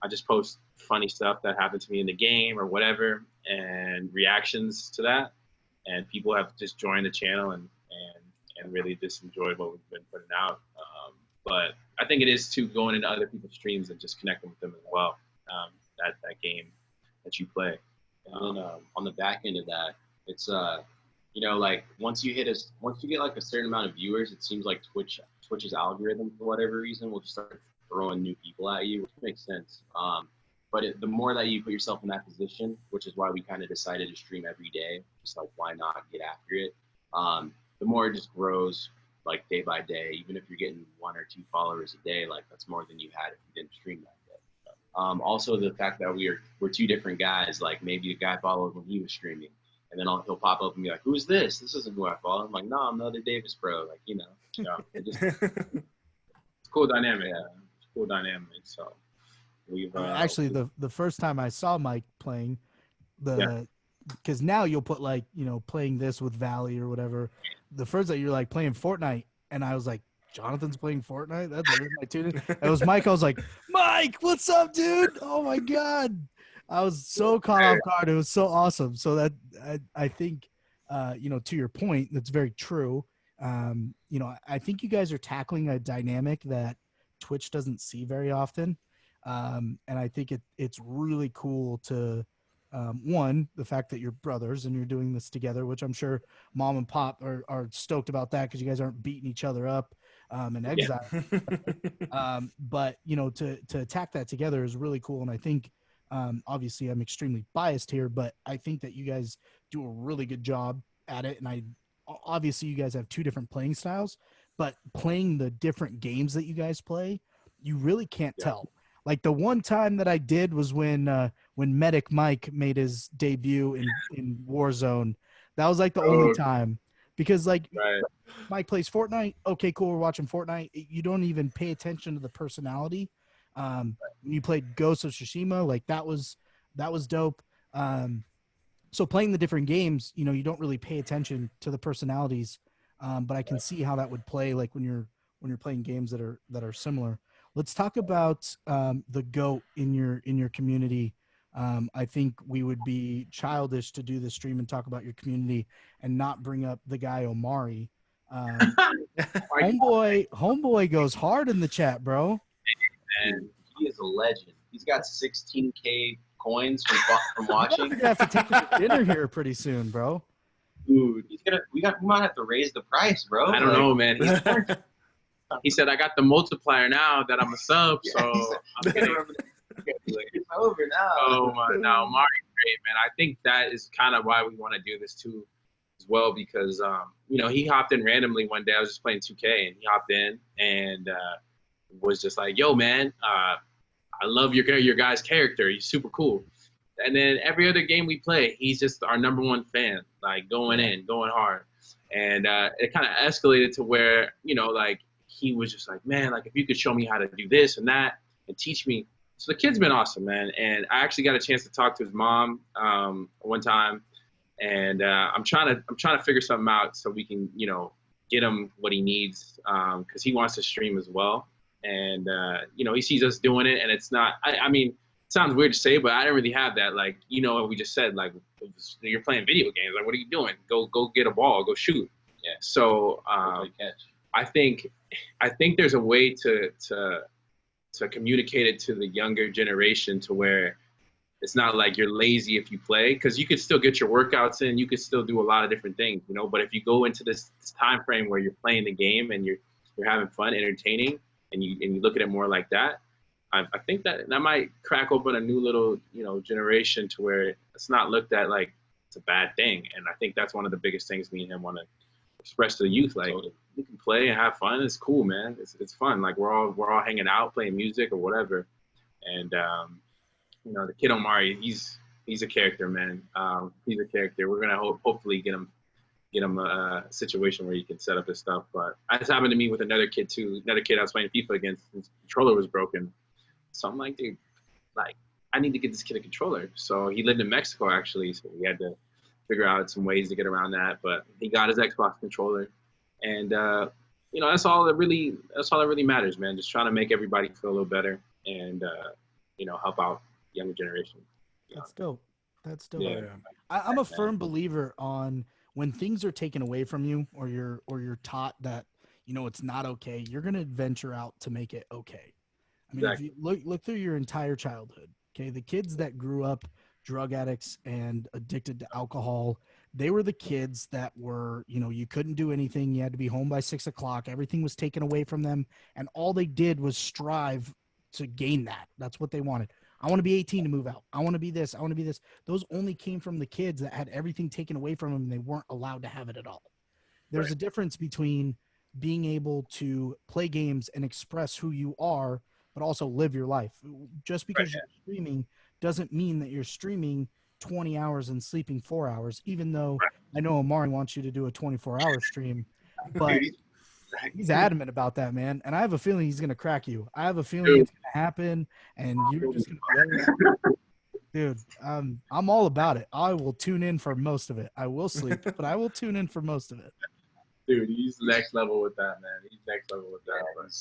I just post funny stuff that happened to me in the game or whatever, and reactions to that. And people have just joined the channel and really just enjoyed what we've been putting out. But I think it is too, going into other people's streams and just connecting with them as well. That game that you play. And then on the back end of that, it's like once you get like a certain amount of viewers, it seems like Twitch's algorithm, for whatever reason, will just start throwing new people at you, which makes sense. But the more that you put yourself in that position, which is why we kind of decided to stream every day, just like, why not get after it? The more it just grows, like day by day. Even if you're getting 1 or 2 followers a day, like that's more than you had if you didn't stream that day. Also the fact that we're 2 different guys. Like maybe a guy followed when he was streaming, and then he'll pop up and be like, "Who is this? This isn't who I follow." I'm like, "No, I'm the other DavisBro." Like, it's cool dynamic. Yeah, it's cool dynamic. So we've actually the first time I saw Myke playing because now you'll put like, playing this with Valley or whatever. The first that you're like playing Fortnite, and I was like, Jonathan's playing Fortnite? That's weird. I tuned in. It was Myke. I was like, Myke, what's up, dude? Oh my God. I was so caught off guard. It was so awesome. So that I think, to your point, that's very true. I think you guys are tackling a dynamic that Twitch doesn't see very often. And I think it's really cool to, one, the fact that you're brothers and you're doing this together, which I'm sure mom and pop are stoked about that, because you guys aren't beating each other up in exile. Yeah. But, to attack that together is really cool. And I think, obviously I'm extremely biased here, but I think that you guys do a really good job at it. And obviously you guys have 2 different playing styles, but playing the different games that you guys play, you really can't tell. Like the one time that I did was when Medic Myke made his debut in Warzone. That was like the only time, because like Myke plays Fortnite. Okay, cool. We're watching Fortnite. You don't even pay attention to the personality. When you played Ghost of Tsushima, like that was dope. So playing the different games, you don't really pay attention to the personalities. But I can see how that would play like when you're playing games that are similar. Let's talk about the GOAT in your community. I think we would be childish to do this stream and talk about your community and not bring up the guy Omari. Homeboy goes hard in the chat, bro. and he is a legend. He's got 16K coins from watching. You're gonna have to take him to dinner here pretty soon, bro. Dude, we might have to raise the price, bro. I don't know, man. He said I got the multiplier now that I'm a sub, so I'm getting. It's over now. Oh my, no, Mario's great, man. I think that is kind of why we want to do this too, as well, because he hopped in randomly one day. I was just playing 2K, and he hopped in and was just like, "Yo, man, I love your guy's character. He's super cool." And then every other game we play, he's just our number one fan, like going hard. And it kind of escalated to where, like he was just like, man, like if you could show me how to do this and that and teach me. So the kid's been awesome, man. And I actually got a chance to talk to his mom one time. And I'm trying to figure something out so we can, get him what he needs because he wants to stream as well. And, he sees us doing it and it's not, I mean, it sounds weird to say, but I didn't really have that. Like, what we just said, like, you're playing video games. Like, what are you doing? Go get a ball. Go shoot. Yeah. So I think there's a way to communicate it to the younger generation to where it's not like you're lazy if you play, because you could still get your workouts in. You could still do a lot of different things, But if you go into this time frame where you're playing the game and you're having fun, entertaining, and you look at it more like that, I think that might crack open a new little, generation to where it's not looked at like it's a bad thing. And I think that's one of the biggest things me and him want to express to the youth. Like, you can play and have fun. It's cool, man. It's fun. Like we're all hanging out, playing music or whatever. And the kid Omari, he's a character, man. He's a character. We're gonna hopefully get him a situation where he can set up his stuff. But this happened to me with another kid too. Another kid I was playing FIFA against. His controller was broken. So I'm like, dude, like, I need to get this kid a controller. So he lived in Mexico, actually. So we had to figure out some ways to get around that. But he got his Xbox controller. And, that's all that really matters, man. Just trying to make everybody feel a little better and, help out the younger generation. That's dope. That's dope. Yeah. I'm a firm believer on when things are taken away from you or you're taught that, it's not okay, you're going to venture out to make it okay. I mean, Exactly. if you look through your entire childhood, okay, the kids that grew up drug addicts and addicted to alcohol, they were the kids that were, you couldn't do anything. You had to be home by 6 o'clock. Everything was taken away from them. And all they did was strive to gain that. That's what they wanted. I want to be 18 to move out. I want to be this. I want to be this. Those only came from the kids that had everything taken away from them and they weren't allowed to have it at all. There's a difference between being able to play games and express who you are, but also live your life. Just because you're streaming doesn't mean that you're streaming 20 hours and sleeping 4 hours, even though I know Omari wants you to do a 24-hour stream, but he's adamant about that, man. And I have a feeling he's going to crack you. I have a feeling it's going to happen, and you're just going to dude, I'm all about it. I will tune in for most of it. I will sleep, but I will tune in for most of it. Dude, he's next level with that, man. He's next level with that. But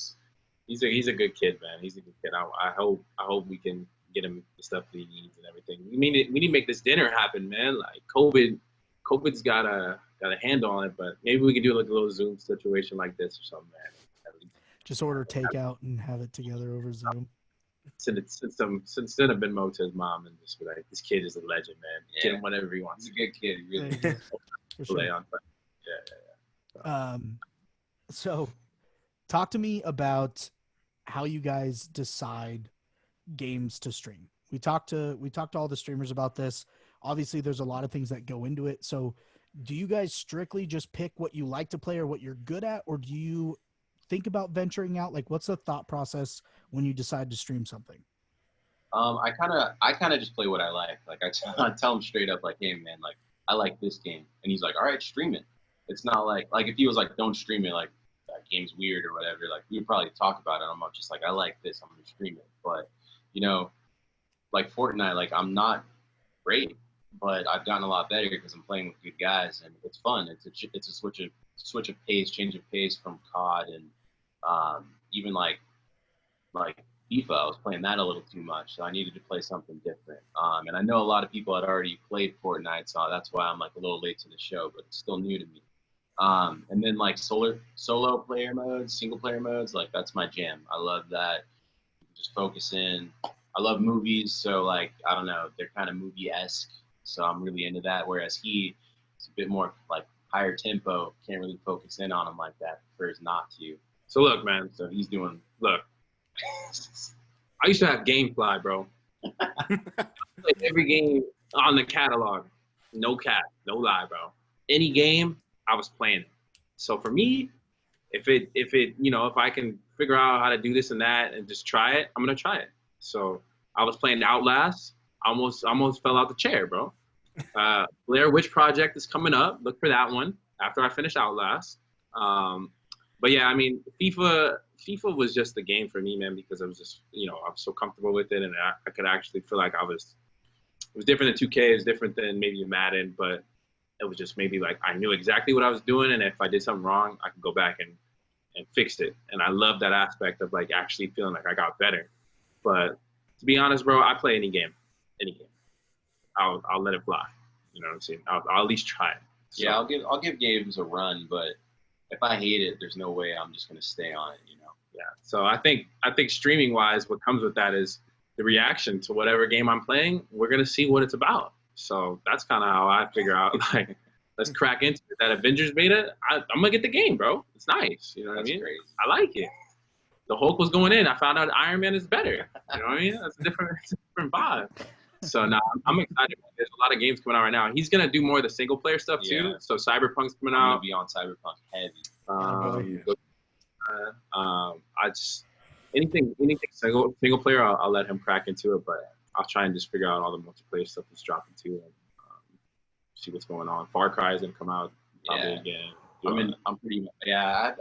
he's a good kid, man. He's a good kid. I hope we can get him the stuff that he needs and everything. We need to make this dinner happen, man. Like COVID's got a handle on it, but maybe we can do like a little Zoom situation like this or something, man. Just order takeout and have it together over Zoom. Send a Venmo to his mom and just be like, this kid is a legend, man. Yeah. Get him whatever he wants. He's a good kid. He really Yeah, for sure. Play on. Yeah. So talk to me about how you guys decide games to stream. We talked to all the streamers about this. Obviously there's a lot of things that go into it. So do you guys strictly just pick what you like to play or what you're good at, or do you think about venturing out? Like, what's the thought process when you decide to stream something? I kind of just play what I like. Like I tell him straight up, like, hey man, like I like this game, and he's like, all right, stream it. It's not like if he was like, don't stream it, like that game's weird or whatever. Like we would probably talk about it. I'm just like, I like this, I'm gonna stream it. But like Fortnite, like I'm not great, but I've gotten a lot better because I'm playing with good guys, and it's fun. It's a switch of pace, change of pace from COD, and even like FIFA. I was playing that a little too much, so I needed to play something different. And I know a lot of people had already played Fortnite, so that's why I'm like a little late to the show, but it's still new to me. And then like solo player modes, single player modes, like that's my jam. I love that. just focus in. I love movies, so like I don't know, they're kind of movie-esque, so I'm really into that. Whereas he's a bit more like higher tempo, can't really focus in on him like that. Prefers not to. So look, man. So he's doing. Look, I used to have GameFly, bro. Like every game on the catalog, no cap, no lie, bro. Any game, I was playing it. So for me, if I can figure out how to do this and that and just try it, I'm gonna try it. So I was playing Outlast, almost fell out the chair, bro. Blair Witch Project is coming up. Look for that one after I finish Outlast. But yeah, I mean, FIFA was just the game for me, man, because I was just, I was so comfortable with it, and I could actually feel like it was different than 2K, it was different than maybe Madden, but it was just maybe like I knew exactly what I was doing, and if I did something wrong, I could go back and fix it. And I love that aspect of like actually feeling like I got better. But to be honest, bro, I play any game. I'll let it fly. You know what I'm saying? I'll at least try it. So, yeah, I'll give games a run, but if I hate it, there's no way I'm just gonna stay on it. Yeah. So I think streaming wise, what comes with that is the reaction to whatever game I'm playing. We're gonna see what it's about. So that's kind of how I figure out like, let's crack into it. That Avengers beta. I'm gonna get the game, bro. It's nice. You know what I mean? Crazy. I like it. The Hulk was going in. I found out Iron Man is better. You know what I mean? That's a different vibe. So now I'm excited. There's a lot of games coming out right now. He's gonna do more of the single player stuff too. Yeah. So Cyberpunk's coming I'm out. gonna be on Cyberpunk heavy. I just anything single player, I'll let him crack into it, but I'll try and just figure out all the multiplayer stuff that's dropping too, and see what's going on. Far Cry is gonna come out probably again. I'm pretty. Yeah,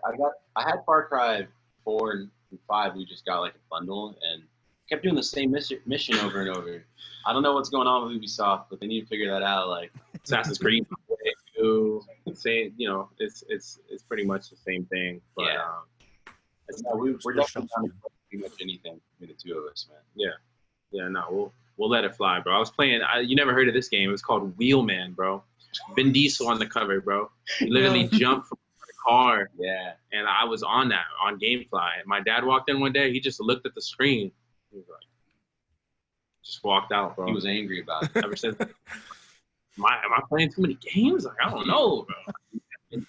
I had Far Cry 4 and 5. We just got like a bundle and kept doing the same mission over and over. I don't know what's going on with Ubisoft, but they need to figure that out. Like Assassin's Creed, same. It's pretty much the same thing. But we're definitely trying to play pretty much anything between the two of us, man. Yeah. No, we'll let it fly, bro. I was playing. You never heard of this game? It was called Wheelman, bro. Vin Diesel on the cover, bro. You literally jumped from the car. Yeah. And I was on GameFly. My dad walked in one day. He just looked at the screen. He was like, just walked out, bro. He was angry about it. Ever since, am I playing too many games? Like, I don't know, bro. Jumping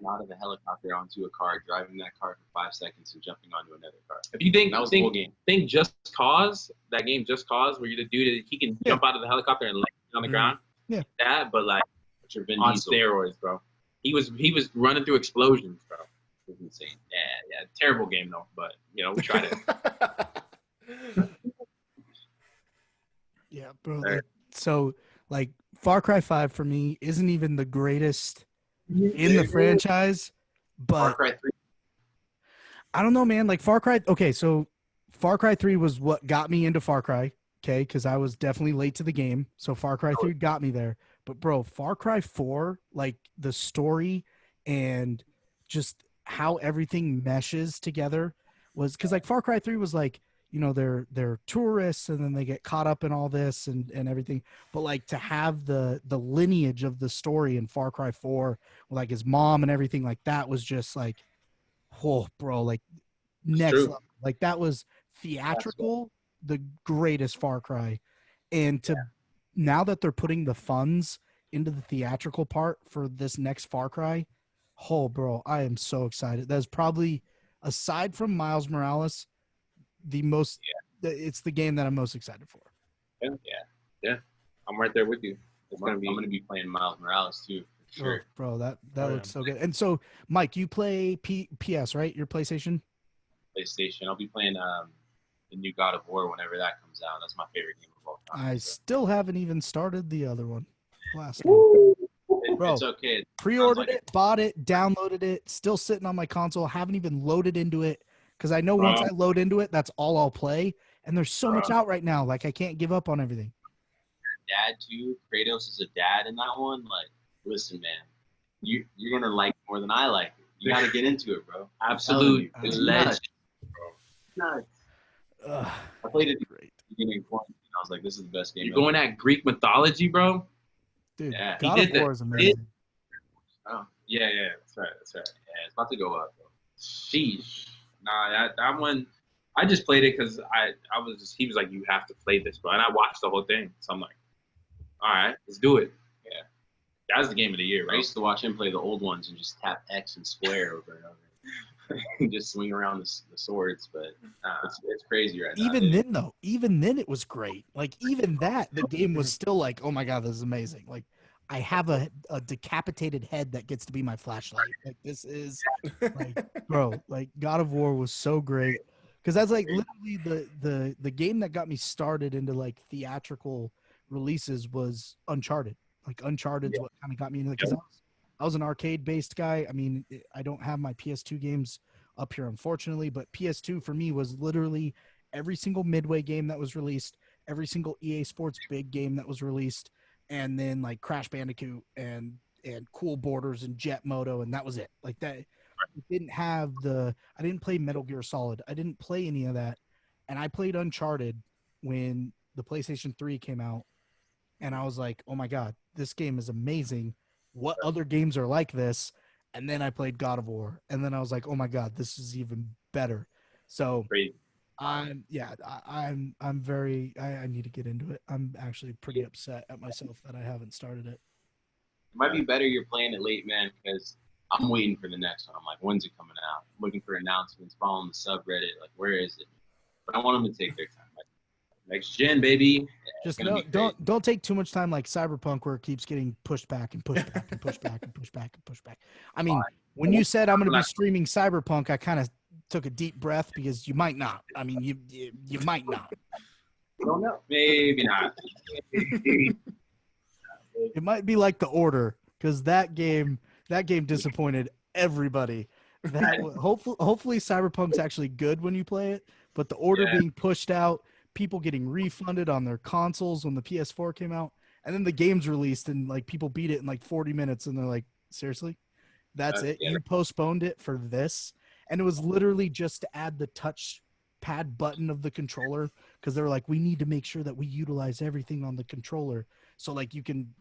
out of a helicopter onto a car, driving that car for 5 seconds, and jumping onto another car. If you think that was the whole game. Think Just Cause, that game Just Cause, where you're the dude, he can jump out of the helicopter and land on the ground. Yeah. That, but like On steroids, bro. He was running through explosions, bro. It was insane. Yeah. Terrible game though, but we tried it. Yeah, bro. Like Far Cry 5 for me isn't even the greatest in the franchise, but Far Cry 3. I don't know, man. Like Far Cry. Okay, so Far Cry 3 was what got me into Far Cry. Okay, because I was definitely late to the game, so Far Cry 3 got me there. But bro, Far Cry 4, like the story and just how everything meshes together was because like Far Cry 3 was like, they're tourists and then they get caught up in all this and everything. But like to have the lineage of the story in Far Cry 4, like his mom and everything like that was just like, oh, bro, like next level. Like that was theatrical, the greatest Far Cry. And now that they're putting the funds into the theatrical part for this next Far Cry, oh, bro, I am so excited. That's probably, aside from Miles Morales, it's the game that I'm most excited for. Yeah. I'm right there with you. I'm gonna be playing Miles Morales too, for sure. Oh, bro, that looks so good. And so, Myke, you play PS, right? Your PlayStation? PlayStation. I'll be playing the new God of War whenever that comes out. That's my favorite game of all time. I still haven't even started the other one. Last one. Bro, it's okay. Pre-ordered it, bought it, downloaded it, still sitting on my console. Haven't even loaded into it because I know once I load into it, that's all I'll play. And there's so much out right now. Like I can't give up on everything. Dad too. Kratos is a dad in that one. Like, listen, man, you're gonna like it more than I like it. You gotta get into it, bro. Absolute legend, bro. Nuts. I played it at the beginning of quarantine. I was like, this is the best game. You're going at Greek mythology, bro. Dude, yeah, God of War is amazing. Oh, yeah, that's right. yeah, it's about to go up, bro. Sheesh. Nah, that one. I just played it because he was like, you have to play this, bro. And I watched the whole thing. So I'm like, all right, let's do it. Yeah. That's the game of the year, bro. I used to watch him play the old ones and just tap X and square over and over. And just swing around the swords, but it's crazy right now. Even then it was great. Like even that, the game was still like, oh my god, this is amazing. Like I have a decapitated head that gets to be my flashlight. Like this is like, bro, like God of War was so great because that's like literally the game that got me started into like theatrical releases was Uncharted. Like Uncharted's what kind of got me into it because I was an arcade-based guy. I mean, I don't have my PS2 games up here, unfortunately, but PS2 for me was literally every single Midway game that was released, every single EA Sports big game that was released, and then like Crash Bandicoot and Cool Borders and Jet Moto, and that was it. Like that, it didn't have I didn't play Metal Gear Solid. I didn't play any of that, and I played Uncharted when the PlayStation 3 came out, and I was like, oh my god, this game is amazing. What other games are like this? And then I played God of War, and then I was like, oh my god, this is even better. So I need to get into it. I'm actually pretty upset at myself that I haven't started it. It might be better you're playing it late, man, because I'm waiting for the next one. I'm like, when's it coming out? I'm looking for announcements, following the subreddit, like where is it? But I want them to take their time. Like, next gen, baby. Just don't take too much time like Cyberpunk, where it keeps getting pushed back and pushed back and pushed back and pushed back and pushed back. I mean, when you said I'm going to be streaming Cyberpunk, I kind of took a deep breath because you might not. I mean, you might not. I don't know. Maybe not. It might be like The Order, because that game disappointed everybody. That hopefully Cyberpunk's actually good when you play it, but The Order being pushed out, people getting refunded on their consoles when the PS4 came out, and then the game's released and like people beat it in like 40 minutes, and they're like, seriously, that's it? You postponed it for this? And it was literally just to add the touch pad button of the controller, because they were like, we need to make sure that we utilize everything on the controller, so like you can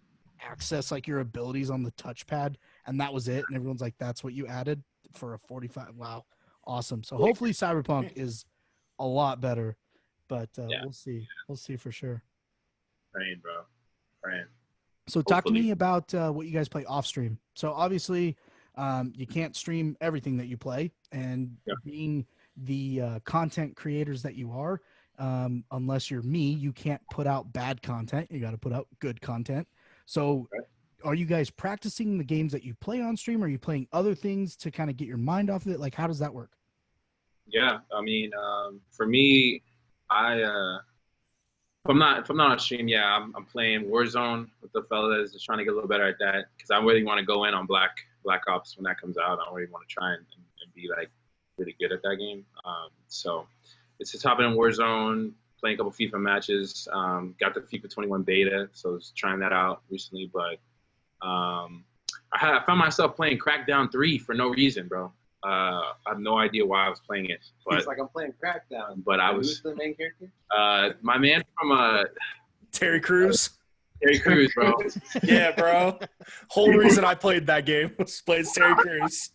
access like your abilities on the touchpad, and that was it. And everyone's like, that's what you added for a 45. Wow, awesome. So hopefully Cyberpunk is a lot better, but we'll see for sure. Praying, bro. Praying. So talk to me about what you guys play off stream. So obviously you can't stream everything that you play, and being the content creators that you are, unless you're me, you can't put out bad content. You got to put out good content. So are you guys practicing the games that you play on stream? Or are you playing other things to kind of get your mind off of it? Like, how does that work? Yeah, I mean, for me, if I'm not on stream, I'm playing Warzone with the fellas, just trying to get a little better at that, because I really want to go in on Black Ops when that comes out. I really want to try and be like really good at that game. So it's just hopping in Warzone, playing a couple FIFA matches. Got the FIFA 21 beta, so I was trying that out recently. But I found myself playing Crackdown 3 for no reason, bro. I have no idea why I was playing it. But it's like I'm playing Crackdown. But Who's the main character? My man from Terry Crews. Terry Crews, bro. Yeah, bro. Whole reason I played that game was playing Terry Crews.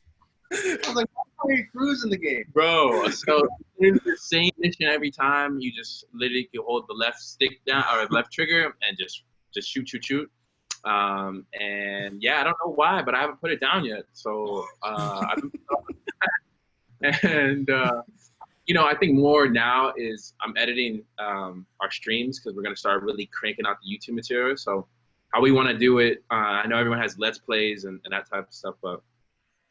I was like, why are you cruising the game? Bro, so it's the same mission every time. You just literally can hold the left stick down or left trigger and just shoot. And yeah, I don't know why, but I haven't put it down yet. So I think more now is I'm editing our streams, because we're gonna start really cranking out the YouTube material. So how we want to do it, I know everyone has Let's Plays and that type of stuff, but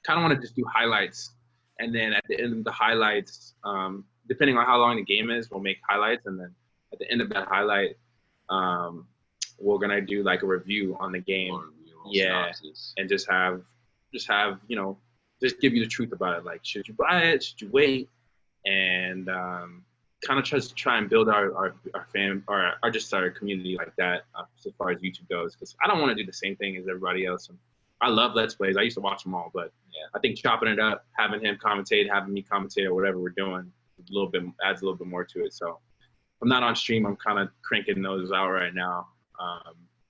kind of want to just do highlights, and then at the end of the highlights, depending on how long the game is, we'll make highlights, and then at the end of that highlight, we're gonna do like a review on the game, and just give you the truth about it. Like, should you buy it? Should you wait? And kind of just try and build our fan or just our community like that, as far as YouTube goes, because I don't want to do the same thing as everybody else. And I love Let's Plays. I used to watch them all, but I think chopping it up, having him commentate, having me commentate, or whatever we're doing, adds a little bit more to it. So if I'm not on stream, I'm kind of cranking those out right now.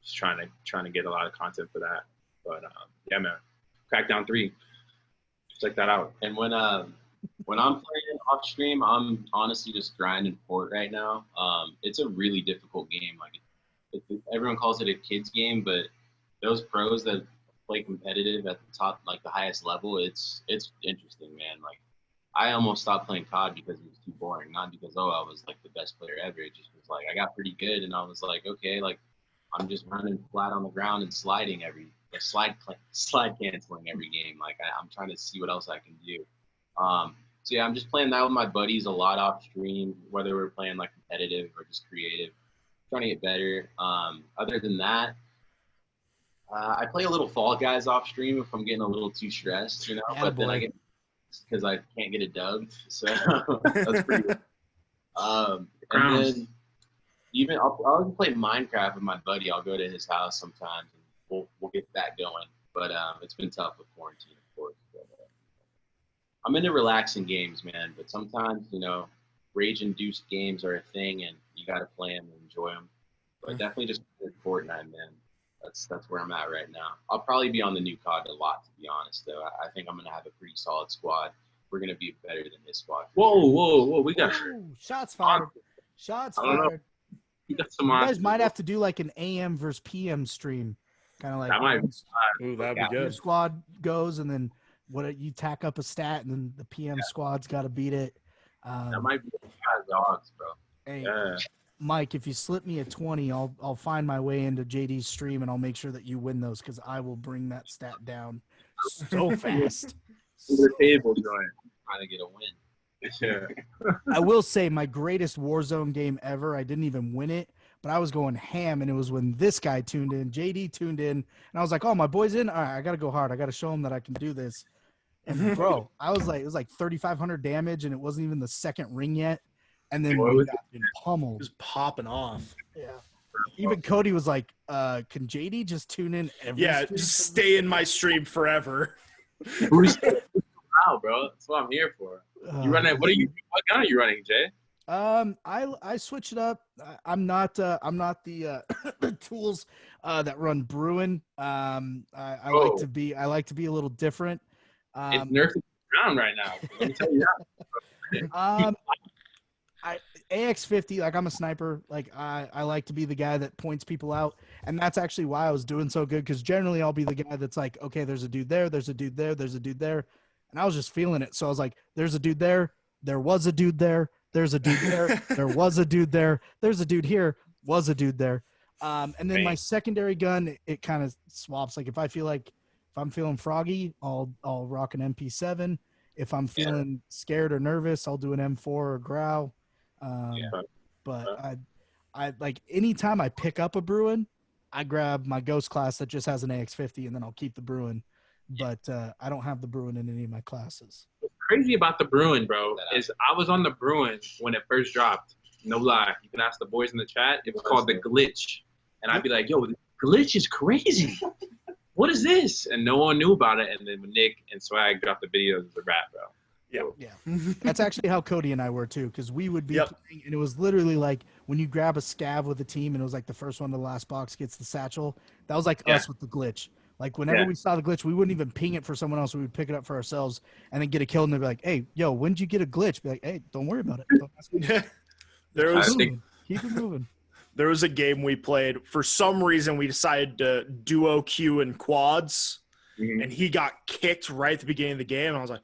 Just trying to get a lot of content for that. But yeah, man, Crackdown 3, check that out. And when I'm playing off stream, I'm honestly just grinding port right now. It's a really difficult game. Like, everyone calls it a kids game, but those pros that play competitive at the top, like the highest level, it's interesting, man. Like, I almost stopped playing COD because it was too boring, not because I was like the best player ever. It just was like I got pretty good, and I was like, okay, like I'm just running flat on the ground and sliding slide canceling every game. Like I'm trying to see what else I can do. So yeah, I'm just playing that with my buddies a lot off stream, whether we're playing like competitive or just creative, trying to get better. Other than that, I play a little Fall Guys off stream if I'm getting a little too stressed, you know. But then I get because I can't get a dub, so that's pretty good. And then even I'll play Minecraft with my buddy. I'll go to his house sometimes, and we'll get that going. But it's been tough with quarantine, of course. But, I'm into relaxing games, man. But sometimes, you know, rage-induced games are a thing, and you got to play them and enjoy them. But definitely just Fortnite, man. That's where I'm at right now. I'll probably be on the new COD a lot, to be honest, though. I think I'm going to have a pretty solid squad. We're going to be better than this squad. Whoa. We got shots fired. Shots fired. You got some you guys might have to do like an AM versus PM stream. Kind of like that might Ooh, that'd be good. your squad goes, and then you tack up a stat, and then the PM squad's got to beat it. That might be dogs, bro. Hey, Myke, if you slip me a 20, I'll find my way into JD's stream, and I'll make sure that you win those because I will bring that stat down so fast. The table joint. Trying to get a win. Yeah. I will say my greatest Warzone game ever. I didn't even win it, but I was going ham, and it was when this guy tuned in. JD tuned in, and I was like, "Oh, my boy's in. All right, I gotta go hard. I gotta show him that I can do this." And bro, I was like, it was like 3,500 damage, and it wasn't even the second ring yet. And then we got pummeled. It was popping off. Yeah. Even Cody was like, "Can JD just tune in every?" Yeah, just stay in my stream forever. Wow, bro. That's what I'm here for. You running? What gun are you running, Jay? I switch it up. I'm not the tools that run Bruin. I like to be a little different. It's nerfing around right now. Let me tell you that. AX50, like I'm a sniper. Like I like to be the guy that points people out, and that's actually why I was doing so good. Because generally I'll be the guy that's like, okay, there's a dude there, there's a dude there, there's a dude there, and I was just feeling it. So I was like, there's a dude there, there was a dude there, there's a dude there, there was a dude there, there's a dude here, was a dude there. And then my secondary gun, it kind of swaps. Like if I'm feeling froggy, I'll rock an MP7. If I'm feeling scared or nervous, I'll do an M4 or Grau. But I like anytime I pick up a Bruin, I grab my Ghost class that just has an AX50, and then I'll keep the Bruin. But I don't have the Bruin in any of my classes. What's crazy about the Bruin, bro, is I was on the Bruin when it first dropped. No lie. You can ask the boys in the chat. It was called the Glitch. And I'd be like, yo, the Glitch is crazy. What is this? And no one knew about it. And then when Nick and Swag dropped the videos, it was a rap, bro. Yeah. That's actually how Cody and I were too, because we would be playing, and it was literally like when you grab a scav with a team, and it was like the first one to the last box gets the satchel. That was like us with the Glitch. Like whenever we saw the Glitch, we wouldn't even ping it for someone else. We would pick it up for ourselves and then get a kill, and they'd be like, "Hey, yo, when did you get a Glitch?" Be like, "Hey, don't worry about it. Don't ask me." Keep it moving. There was a game we played. For some reason, we decided to duo queue in quads, and he got kicked right at the beginning of the game. And I was like,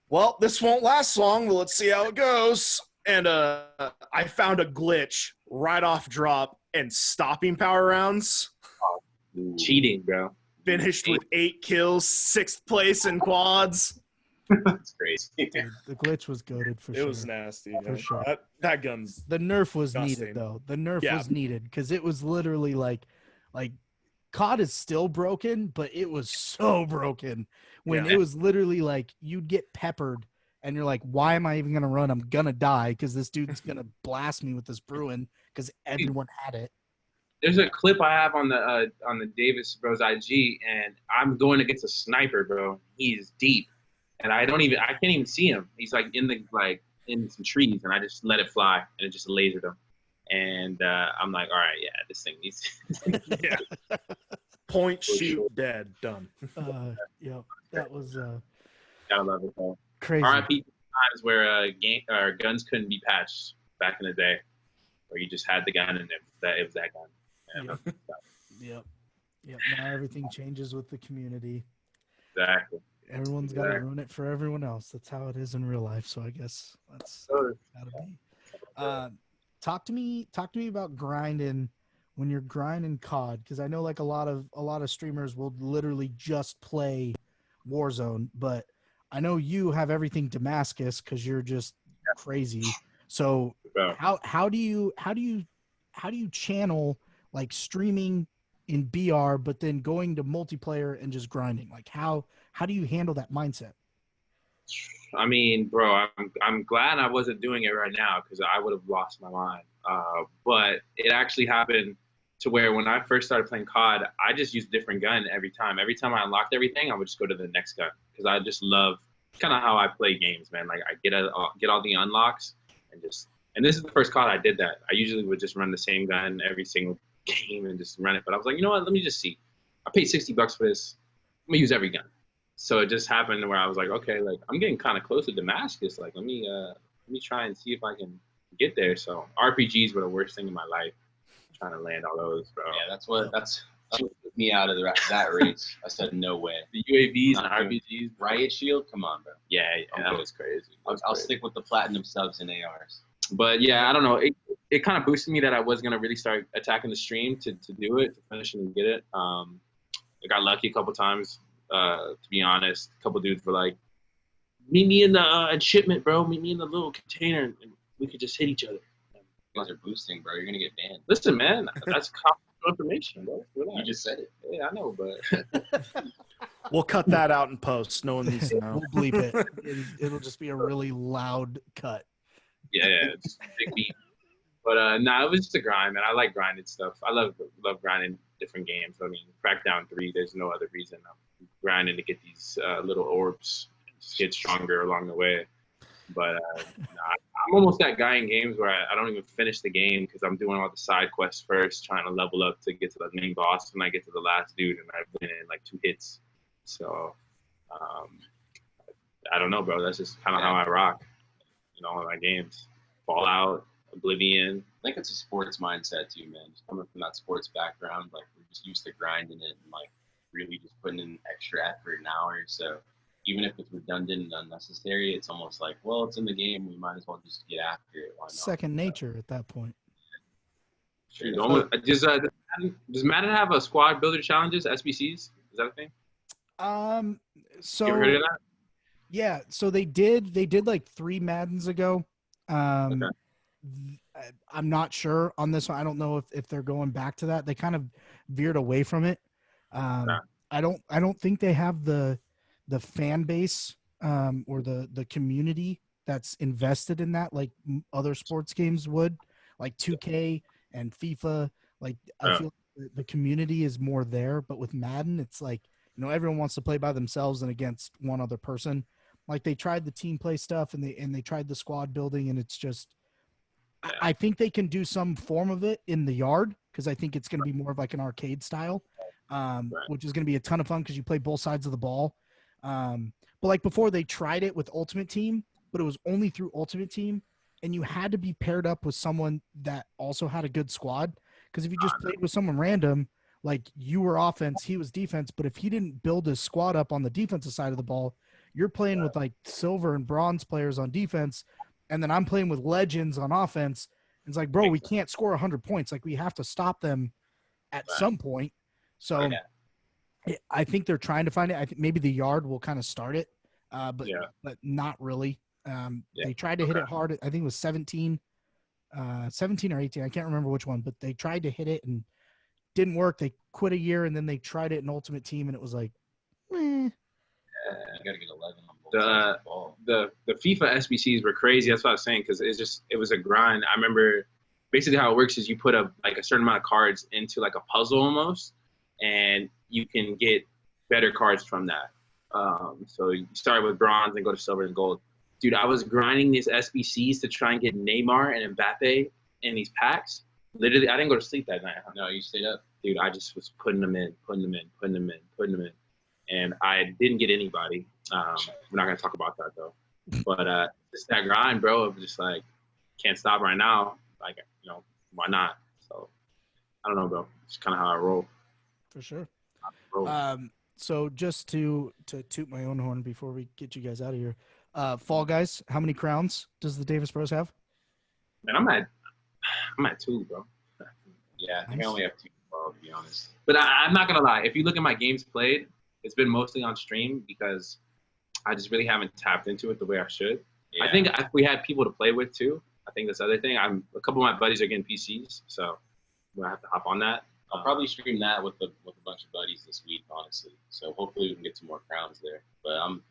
well, this won't last long, but let's see how it goes. And I found a glitch right off drop and stopping power rounds. Cheating, bro. Finished with 8 kills, 6th place in quads. That's crazy. Dude, the Glitch was goated for sure. It was nasty. For sure. That gun's the nerf was disgusting. needed though. The nerf was needed because it was literally like COD is still broken, but it was so broken when it was literally like you'd get peppered and you're like, why am I even gonna run? I'm gonna die because this dude's gonna blast me with this Bruin because everyone had it. There's a clip I have on the DavisBros IG, and I'm going against a sniper, bro. He's deep, and I can't even see him. He's like in some trees, and I just let it fly, and it just lasered him. And I'm like, all right, this thing needs. Point, shoot, dead, done. That was Gotta love it, though. crazy. R.I.P. times where game or guns couldn't be patched back in the day, where you just had the gun and it was that gun. Yep. Now everything changes with the community. Exactly. Everyone's got to ruin it for everyone else. That's how it is in real life. So I guess that's gotta be. Talk to me about grinding when you're grinding COD, because I know like a lot of streamers will literally just play Warzone, but I know you have everything Damascus because you're just crazy. So how do you channel like streaming in BR, but then going to multiplayer and just grinding? Like how do you handle that mindset? I mean, bro, I'm glad I wasn't doing it right now because I would have lost my mind. But it actually happened to where when I first started playing COD, I just used a different gun every time. Every time I unlocked everything, I would just go to the next gun because I just love kind of how I play games, man. Like I get all the unlocks and this is the first COD I did that. I usually would just run the same gun every single game and just run it. But I was like, you know what? Let me just see. I paid $60 for this. I'm gonna use every gun. So it just happened where I was like, okay, like I'm getting kind of close to Damascus. Like let me try and see if I can get there. So RPGs were the worst thing in my life. Trying to land all those, bro. Yeah, that's what took me out of that race. I said no way. The UAVs and RPGs, Riot Shield, come on, bro. Yeah, that was crazy. I'll stick with the platinum subs and ARs. But yeah, I don't know. It kind of boosted me that I was gonna really start attacking the stream to do it, to finish it and get it. I got lucky a couple times. To be honest, a couple dudes were like, "Meet me in the shipment, bro. Meet me in the little container, and we could just hit each other." You guys are boosting, bro. You're gonna get banned. Listen, man, that's confidential information, bro. You just said it. Yeah, I know, but We'll cut that out in post. No one needs to know. We'll bleep it. It'll just be a really loud cut. yeah, it's big beat. But it was just a grind, man. I like grinding stuff. I love grinding different games. I mean, Crackdown 3, there's no other reason. I'm grinding to get these little orbs, just get stronger along the way. But I'm almost that guy in games where I don't even finish the game because I'm doing all the side quests first, trying to level up to get to the main boss. And I get to the last dude, and I win in like 2 hits. So I don't know, bro. That's just kind of how I rock, in my games. Fallout, Oblivion. I think it's a sports mindset too, man. Just coming from that sports background, like we're just used to grinding it and like really just putting in extra effort and hours. So even if it's redundant and unnecessary, it's almost like, well, it's in the game. We might as well just get after it. Why not? Second nature at that point. Sure. Does Madden have a squad builder challenges, SBCs? Is that a thing? So You ever heard of that? Yeah, so they did like 3 Maddens ago. Okay. I'm not sure on this one. I don't know if they're going back to that. They kind of veered away from it. Okay. I don't think they have the fan base or the community that's invested in that like other sports games would, like 2K and FIFA. Like I feel the community is more there, but with Madden, it's like, everyone wants to play by themselves and against one other person. Like they tried the team play stuff and they tried the squad building, and it's just, I think they can do some form of it in the yard because I think it's going to be more of like an arcade style, which is going to be a ton of fun because you play both sides of the ball. But like before, they tried it with Ultimate Team, but it was only through Ultimate Team, and you had to be paired up with someone that also had a good squad. Because if you just played with someone random, like you were offense, he was defense, but if he didn't build his squad up on the defensive side of the ball, you're playing with like silver and bronze players on defense, and then I'm playing with legends on offense. And it's like, bro, we can't score 100 points. Like we have to stop them at some point. So I think they're trying to find it. I think maybe the yard will kind of start it, but not really. They tried to hit it hard. I think it was 17 or 18. I can't remember which one, but they tried to hit it and didn't work. They quit a year and then they tried it in Ultimate Team, and it was like, you gotta get 11 on both sides of the ball. The FIFA SBCs were crazy. That's what I was saying, because it was a grind. I remember basically how it works is you put a certain amount of cards into like a puzzle almost, and you can get better cards from that. So you start with bronze and go to silver and gold. Dude, I was grinding these SBCs to try and get Neymar and Mbappe in these packs. Literally, I didn't go to sleep that night. No, you stayed up. Dude, I just was putting them in. And I didn't get anybody. We're not going to talk about that, though. But It's that grind, bro. Of just like can't stop right now. Like why not? So I don't know, bro. It's kind of how I roll. For sure. Roll. So just to toot my own horn before we get you guys out of here, Fall Guys, how many crowns does the DavisBros have? Man, I'm at 2, bro. Yeah, I think I only have 2, to be honest. But I'm not gonna lie. If you look at my games played, it's been mostly on stream because I just really haven't tapped into it the way I should. Yeah. I think if we had people to play with too, I think that's the other thing. A couple of my buddies are getting PCs, so I'm gonna have to hop on that. I'll probably stream that with a bunch of buddies this week, honestly. So hopefully we can get some more crowns there. But I'm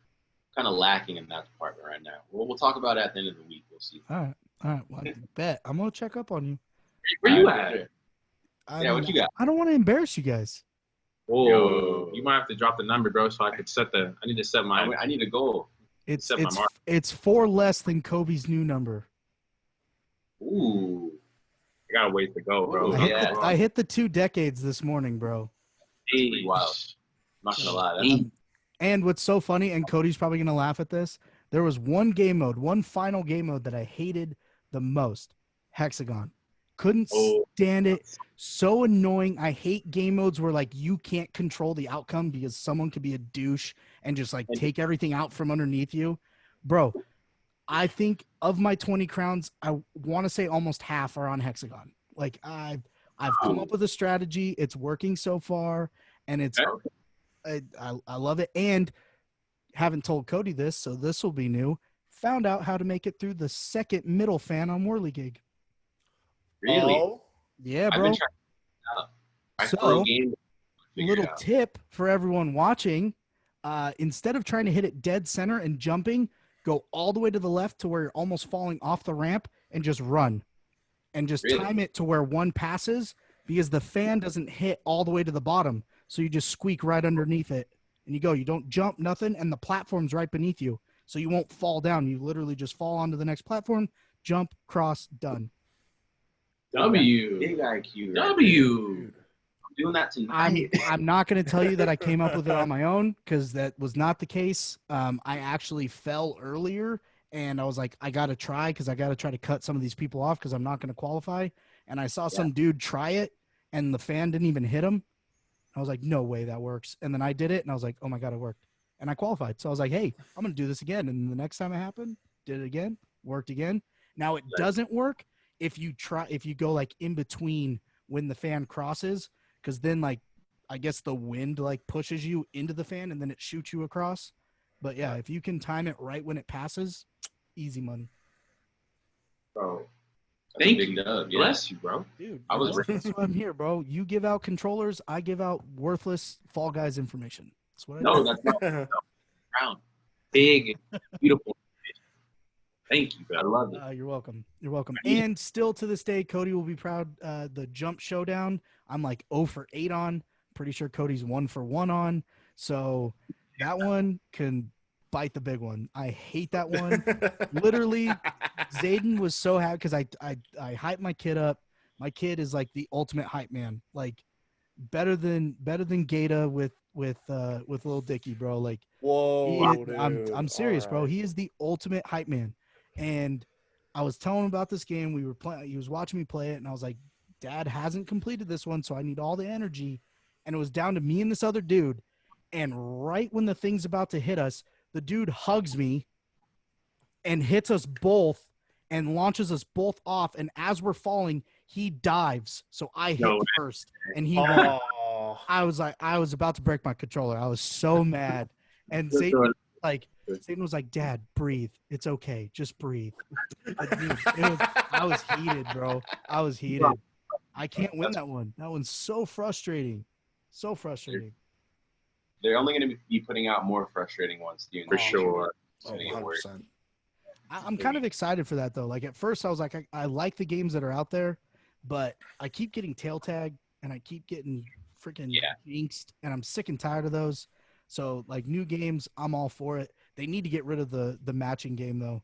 kind of lacking in that department right now. We'll talk about it at the end of the week. We'll see. All right. Well, I bet I'm gonna check up on you. Where you at? Yeah, what you got? I don't want to embarrass you guys. Whoa, Yo. you might have to drop the number, bro, so I could I need to set my. I need a goal. It's Set my mark. it's 4 less than Kobe's new number. Ooh. I got a ways to go, bro. I hit the 2 decades this morning, bro. Pretty wild. I'm not gonna lie. And what's so funny, and Cody's probably gonna laugh at this, there was one final game mode that I hated the most. Hexagon. Couldn't stand it. So annoying. I hate game modes where like you can't control the outcome because someone could be a douche and just like take everything out from underneath you. Bro, I think of my 20 crowns, I want to say almost half are on Hexagon. Like I've come up with a strategy. It's working so far, and it's I love it. And haven't told Cody this, so this will be new. Found out how to make it through the second middle fan on Whirly Gig. Really? Oh, Yeah, I've bro. been trying out. I So, throw game. Little tip for everyone watching: instead of trying to hit it dead center and jumping, go all the way to the left to where you're almost falling off the ramp and just run, and just Really? time it to where one passes because the fan doesn't hit all the way to the bottom, so you just squeak right underneath it and you go. You don't jump nothing, and the platform's right beneath you, so you won't fall down. You literally just fall onto the next platform, jump, cross, done. W. Big IQ. Right W. there. I'm doing that tonight. I'm not going to tell you that I came up with it on my own because that was not the case. I actually fell earlier, and I was like, I got to try because I got to try to cut some of these people off because I'm not going to qualify. And I saw some dude try it, and the fan didn't even hit him. I was like, no way that works. And then I did it, and I was like, oh, my God, it worked. And I qualified. So I was like, hey, I'm going to do this again. And the next time it happened, did it again, worked again. Now it doesn't work if you go like in between when the fan crosses, because then like I guess the wind like pushes you into the fan and then it shoots you across. But yeah, if you can time it right when it passes, easy money. Bro. That's a Thank big you. dub, yeah. Bless you, bro. Dude, I was that's why I'm here, bro. You give out controllers, I give out worthless Fall Guys information. That's what I No, do. that's not crown. Big, beautiful. Thank you, bro. I love it. You're welcome. You're welcome. And still to this day, Cody will be proud. The jump showdown, I'm like 0 for 8 on. Pretty sure Cody's 1 for 1 on. So that one can bite the big one. I hate that one. Literally, Zayden was so happy because I hyped my kid up. My kid is like the ultimate hype man. Like better than Gata with Lil Dicky, bro. Like whoa, I'm serious, All bro. right. He is the ultimate hype man. And I was telling him about this game. We were playing. He was watching me play it, and I was like, "Dad hasn't completed this one, so I need all the energy." And it was down to me and this other dude. And right when the thing's about to hit us, the dude hugs me and hits us both and launches us both off. And as we're falling, he dives. So I hit first, and he won. Oh, I was like, I was about to break my controller. I was so mad. And Zayden was like, Dad, breathe. It's okay. Just breathe. I was heated, bro. I was heated. I can't win that one. That one's so frustrating. So frustrating. They're only going to be putting out more frustrating ones, dude. For sure. oh 100%. I'm kind of excited for that, though. Like, at first, I was like, I like the games that are out there, but I keep getting tail tagged, and I keep getting freaking jinxed, and I'm sick and tired of those. So, like, new games, I'm all for it. They need to get rid of the matching game, though.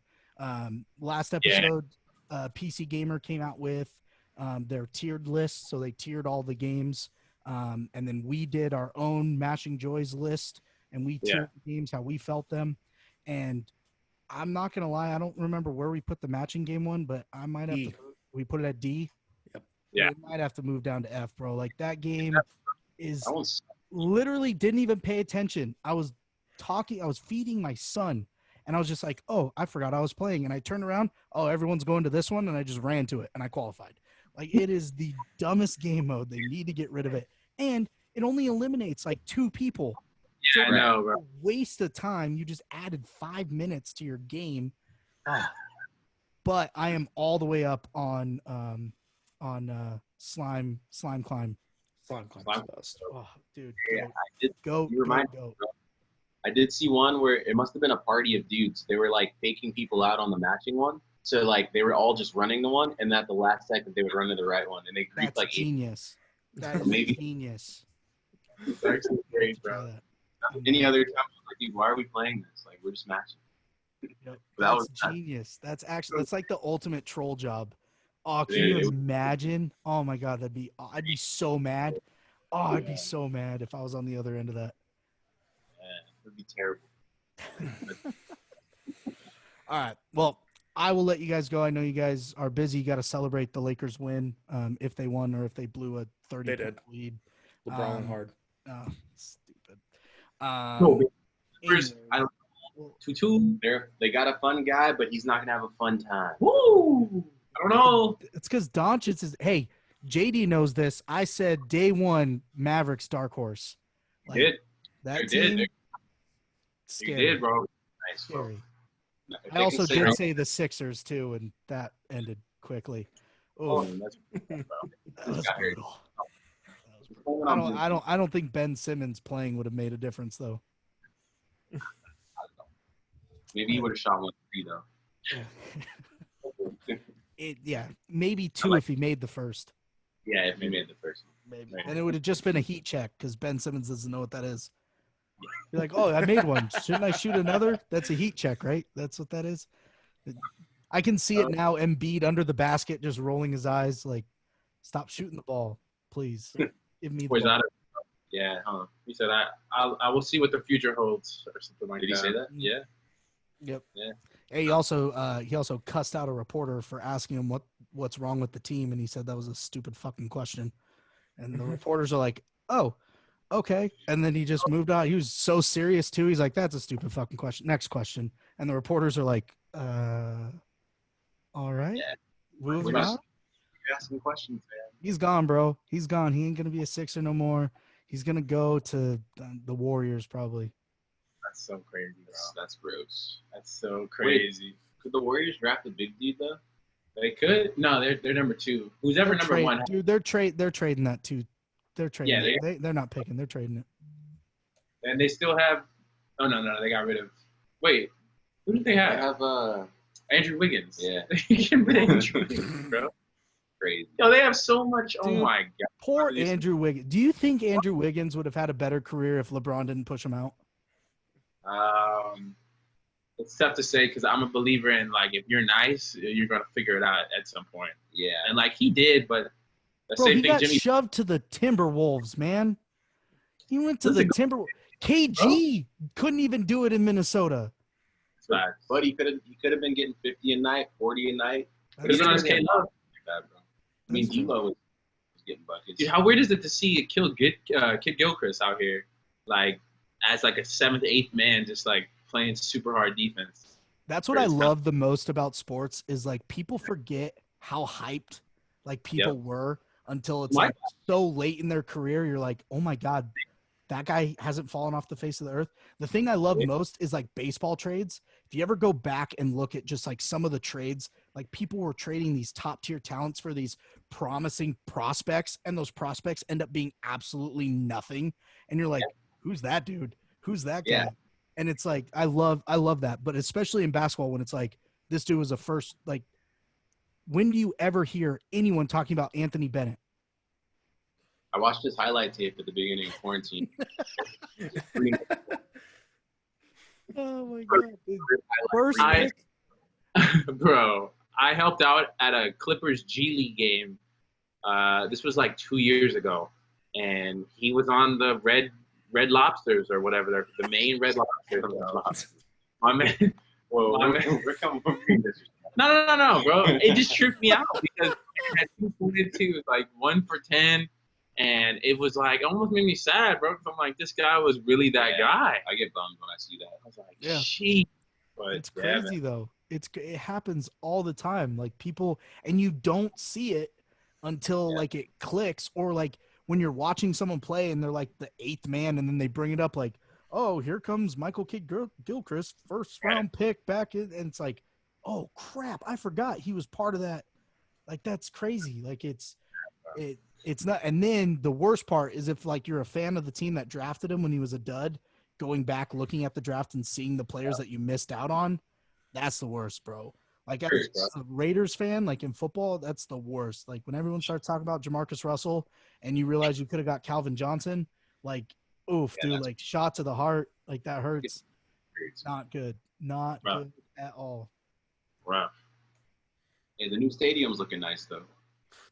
Last episode, PC Gamer came out with their tiered list, so they tiered all the games. And then we did our own Mashing Joys list, and we tiered the games how we felt them. And I'm not gonna lie, I don't remember where we put the matching game one, but I might have D. to. We put it at D. Yep. Yeah. We might have to move down to F, bro. Like that game is That one's literally didn't even pay attention. I was feeding my son, and I was just like, oh, I forgot I was playing, and I turned around, oh, everyone's going to this one, and I just ran to it, and I qualified. Like it is the dumbest game mode. They need to get rid of it, and it only eliminates like 2 people. Yeah, I know, bro. A waste of time. You just added 5 minutes to your game. But I am all the way up on slime climb. Slime Climb's Slime. the best. Oh, dude, Yeah, I did. go. You remind me, bro. I did see one where it must have been a party of dudes. They were like faking people out on the matching one. So like they were all just running the one, and at the last second they would run to the right one, and they creeped That's like 8. genius. That is Maybe. genius. It's actually great, Try bro. that. Any other time, I'm like, dude, why are we playing this? Like we're just matching. Yep. That That's was genius. That's like the ultimate troll job. Oh, can Dude, you it was- imagine? Oh my god, I'd be so mad. Oh, I'd be so mad if I was on the other end of that. it would be terrible. All right. Well, I will let you guys go. I know you guys are busy. You got to celebrate the Lakers win, if they won or if they blew a 30 They did. lead. LeBron went hard. Oh, stupid. No, First, anyway, I don't well, Tutu. They got a fun guy, but he's not gonna have a fun time. Woo! I don't know. it's because Doncic is. Hey, JD knows this. I said day one Mavericks dark horse. You did. That You team. did. You Scary. did, bro. Nice, bro. Scary. If I they also can stay did say the Sixers too, and that ended quickly. Oh, Oof, that's that was got hurt. brutal. I I don't think Ben Simmons playing would have made a difference though. Maybe he would have shot 1-3 though. Yeah, maybe 2 if he made the first. Yeah, if he made the first one. Maybe. Right. And it would have just been a heat check because Ben Simmons doesn't know what that is. You're like, oh, I made one. Shouldn't I shoot another? That's a heat check, right? That's what that is. I can see it now. Embiid under the basket, just rolling his eyes, like, stop shooting the ball, please. Give me the Where's ball. that? Yeah, huh? He said, I will see what the future holds or something like Did he that. say that? Yeah. Yep. Yeah. He also cussed out a reporter for asking him what's wrong with the team, and he said that was a stupid fucking question. And the reporters are like, "Oh, okay." And then he just moved on. He was so serious too. He's like, "That's a stupid fucking question. Next question." And the reporters are like, all right." Yeah. Moving We're on. just asking questions, man. He's gone, bro. He's gone. He ain't gonna be a Sixer no more. He's gonna go to the Warriors probably. That's so crazy, bro. That's gross. That's so crazy. Could the Warriors draft a big dude though? They could. No, they're number 2. Who's ever number 1? Dude, they're trading that too. They're trading. Yeah, it. They're not picking. They're trading it. And they still have. Oh no, they got rid of. Wait, who did they I have? have Andrew Wiggins. Yeah. They get rid of Andrew Wiggins, bro. crazy. Yo, they have so much. Oh Dude, my god. Poor These- Andrew Wiggins. Do you think Andrew Wiggins would have had a better career if LeBron didn't push him out? It's tough to say because I'm a believer in like if you're nice, you're gonna figure it out at some point. Yeah. And like he did, but the Bro, same he thing got Jimmy. shoved to the Timberwolves, man. He went to Listen, the Timberwolves. KG couldn't even do it in Minnesota. Facts. But he could have been getting 50 a night, 40 a night. He's on his That's K true. Love. Bad, bro. I mean, That's true. D'Lo was getting buckets. Dude, how weird is it to see a Kid Gilchrist out here, like as like a 7th, 8th man, just like playing super hard defense. That's what I It's not- love the most about sports is like people forget how hyped like people were until it's Myke- like so late in their career. You're like, oh my God, that guy hasn't fallen off the face of the earth. The thing I love most is like baseball trades. If you ever go back and look at just like some of the trades, like people were trading these top tier talents for these promising prospects, and those prospects end up being absolutely nothing. And you're like, who's that dude? Who's that guy? Yeah. And it's like, I love that. But especially in basketball, when it's like, this dude was a first, like, when do you ever hear anyone talking about Anthony Bennett? I watched his highlight tape at the beginning of quarantine. Oh my God. Dude. First I- pick. Bro, I helped out at a Clippers G League game. This was like 2 years ago, and he was on the Red Lobsters or whatever. They're the main Red Lobsters. My Whoa, We're coming from disrespect. no, bro. It just tripped me out because I had 242, like 1 for 10, and it was like it almost made me sad, bro. Because I'm like, this guy was really that guy. I get bummed when I see that. I was like, Yeah. sheesh. But It's crazy though. It happens all the time. Like people, and you don't see it until like it clicks, or like when you're watching someone play and they're like the 8th man, and then they bring it up like, oh, here comes Michael Kidd-Gilchrist, first round pick back in, and it's like, oh crap, I forgot he was part of that. Like that's crazy. Like it's not. And then the worst part is if like you're a fan of the team that drafted him when he was a dud, going back looking at the draft and seeing the players that you missed out on, that's the worst, bro. Like as a Raiders fan, like in football, that's the worst. Like when everyone starts talking about Jamarcus Russell and you realize you could have got Calvin Johnson, like, oof, dude, like shot to the heart, like that hurts. Not good. Not good at all. rough. Hey, the new stadium's looking nice though.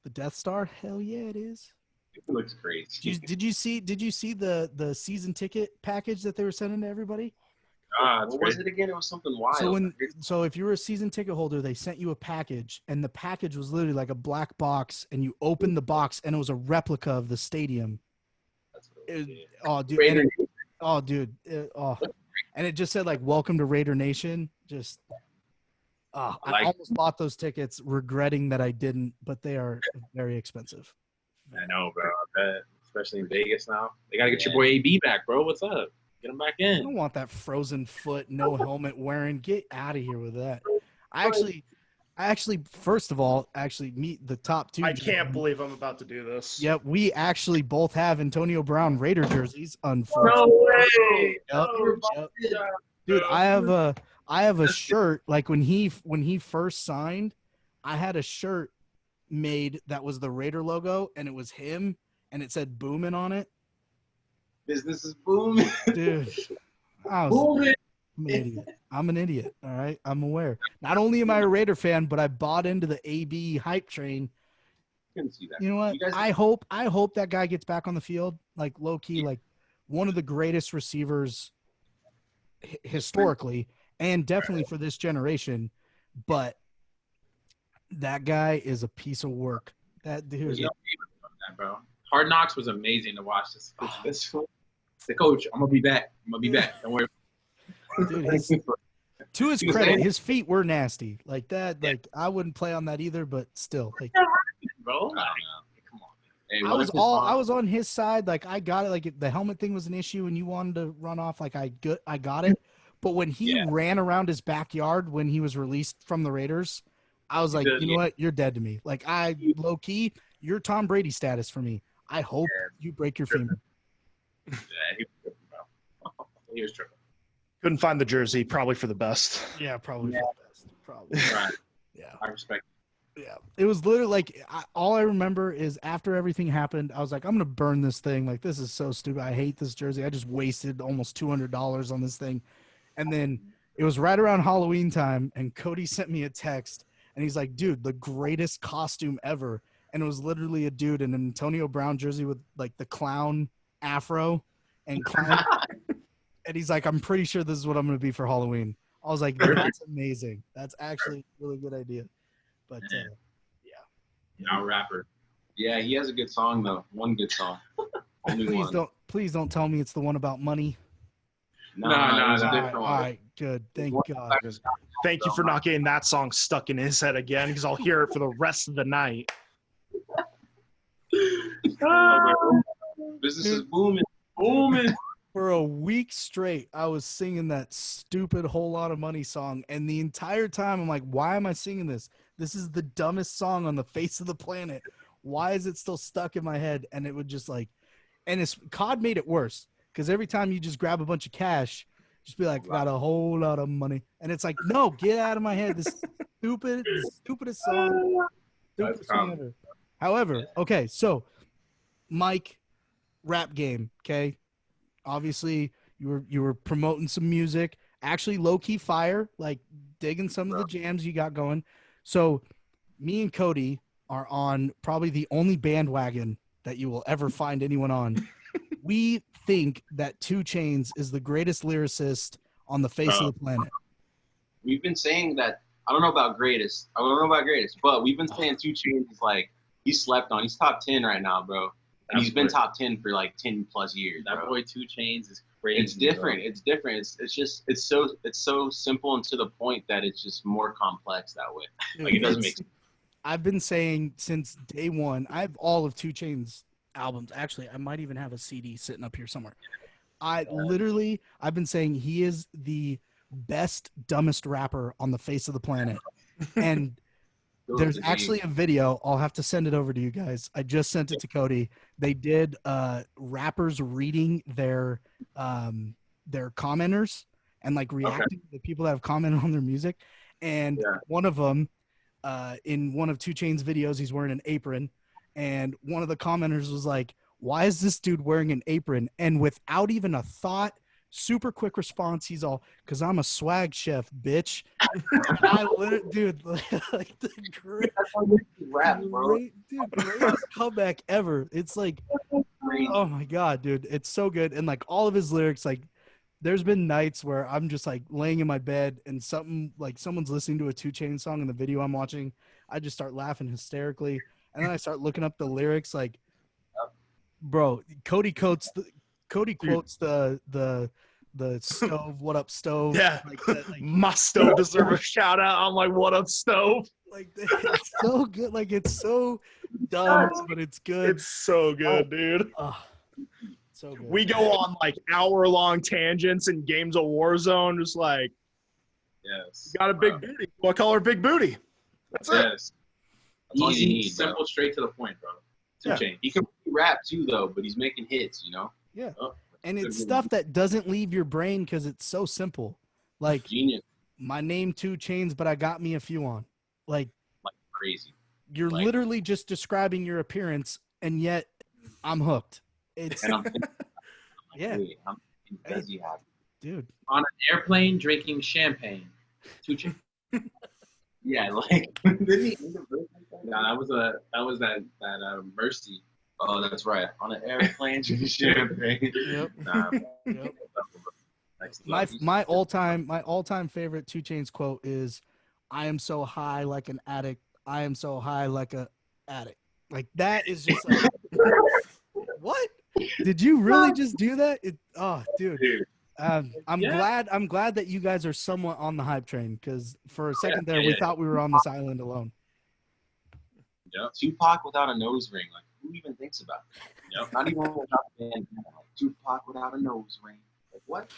The Death Star, hell yeah, it is. It looks crazy. Did you see the season ticket package that they were sending to everybody? What was it again? It was something wild. So if you were a season ticket holder, they sent you a package, and the package was literally like a black box, and you opened the box, and it was a replica of the stadium. And it just said like "Welcome to Raider Nation." Just, I almost bought those tickets, regretting that I didn't, but they are very expensive. I know, bro. I bet, especially in Vegas now. They gotta get your boy AB back, bro. What's up? Get him back in. I don't want that frozen foot, no helmet wearing. Get out of here with that. I actually, first of all, meet the top 2. I can't believe I'm about to do this. Yep, we actually both have Antonio Brown Raider jerseys. Unfortunately, no way. Yep. Dude, I have a shirt. Like when he first signed, I had a shirt made that was the Raider logo, and it was him, and it said "Boomin" on it. Business is booming. Dude, I'm an idiot. All right. I'm aware. Not only am I a Raider fan, but I bought into the AB hype train. Couldn't see that. You know what? I hope that guy gets back on the field. Like low key, like one of the greatest receivers historically, and definitely for this generation. But that guy is a piece of work. That dude. Bro. Hard Knocks was amazing to watch. This the coach, I'm gonna be back. Don't worry. Dude, to his credit, his feet were nasty. Like that. Like I wouldn't play on that either. But still, like, bro, come on. Hey, I was on his side. Like I got it. Like if the helmet thing was an issue and you wanted to run off, like I got it. But when he ran around his backyard when he was released from the Raiders, I was like, you know what? You're dead to me. Like I low key, you're Tom Brady status for me. I hope you break your femur. Yeah, he was tripping. Couldn't find the jersey, probably for the best. Yeah, probably for the best. Probably. Right. Yeah. I respect it. Yeah. It was literally like all I remember is after everything happened, I was like, I'm gonna burn this thing. Like this is so stupid. I hate this jersey. I just wasted almost $200 on this thing. And then it was right around Halloween time, and Cody sent me a text, and he's like, "Dude, the greatest costume ever." And it was literally a dude in an Antonio Brown jersey with like the clown afro and clown. And he's like, I'm pretty sure this is what I'm going to be for Halloween. I was like, that's amazing. That's actually a really good idea. But Now rapper. Yeah, he has a good song though. One good song. Please don't tell me it's the one about money. No, it's a different one. All right, good. Thank God. Thank you for not getting that song stuck in his head again, because I'll hear it for the rest of the night. Business is booming. For a week straight, I was singing that stupid Whole Lot of Money song, and the entire time I'm like, why am I singing this? This is the dumbest song on the face of the planet. Why is it still stuck in my head? And it would just like, and COD made it worse, because every time you just grab a bunch of cash, just be like, got a whole lot of money, and it's like, no, get out of my head. This stupidest song. Stupidest song ever. However, okay, so Myke, rap game, okay. Obviously, you were promoting some music, actually low-key fire, like digging some of the jams you got going. So me and Cody are on probably the only bandwagon that you will ever find anyone on. We think that 2 Chainz is the greatest lyricist on the face of the planet. we've been saying that. I don't know about greatest. But we've been saying 2 Chainz is like he's slept on. He's top 10 right now, bro. And he's been top 10 for like 10 plus years. That bro. boy 2 Chainz is crazy. It's different. Bro. It's different. It's so simple and to the point that it's just more complex that way. Like it doesn't make sense. I've been saying since day one, I have all of 2 Chainz albums. Actually, I might even have a CD sitting up here somewhere. I've been saying he is the best, dumbest rapper on the face of the planet. And there's actually a video. I'll have to send it over to you guys. I just sent it to Cody. They did rappers reading their commenters and like reacting to the people that have commented on their music. And one of them, in one of 2 Chainz videos, he's wearing an apron, and one of the commenters was like, "Why is this dude wearing an apron?" And without even a thought, super quick response, he's all, "Cause I'm a swag chef, bitch." I literally, dude, like the greatest comeback ever. It's like, oh my god, dude, it's so good. And like all of his lyrics, like there's been nights where I'm just like laying in my bed and someone's listening to a 2 Chainz song in the video I'm watching. I just start laughing hysterically. And then I start looking up the lyrics. Like, bro, Cody quotes the stove. What up, stove? Yeah. Like that, like, my stove deserves a shout out. I'm like, what up, stove? Like it's so good. Like it's so dumb, but it's good. It's so good, dude. So good. We go on like hour-long tangents in games of Warzone, just like, got a big booty. What color big booty? That's it. That's all you need. Simple, straight to the point, bro. 2 Chainz. He can rap too, though, but he's making hits, you know? Yeah. And it's stuff that doesn't leave your brain because it's so simple. Like, genius. My name 2 Chainz, but I got me a few on. Like crazy. You're literally just describing your appearance, and yet I'm hooked. It's and I'm yeah. I'm busy happy. Dude. On an airplane drinking champagne. 2 Chainz. Yeah, like did he end the verse like that? No, that was that Mercy. Oh, that's right. On an airplane drinking champagne. Yep. Nah, Yep. My all-time favorite 2 Chainz quote is, "I am so high like an addict. I am so high like a addict." Like that is just like, what? Did you really just do that? Dude. I'm glad that you guys are somewhat on the hype train, because for a second there we thought we were on this island alone. Yep. Tupac without a nose ring. Like, who even thinks about it? Yep. Not even without a band. Tupac without a nose ring. Like, what?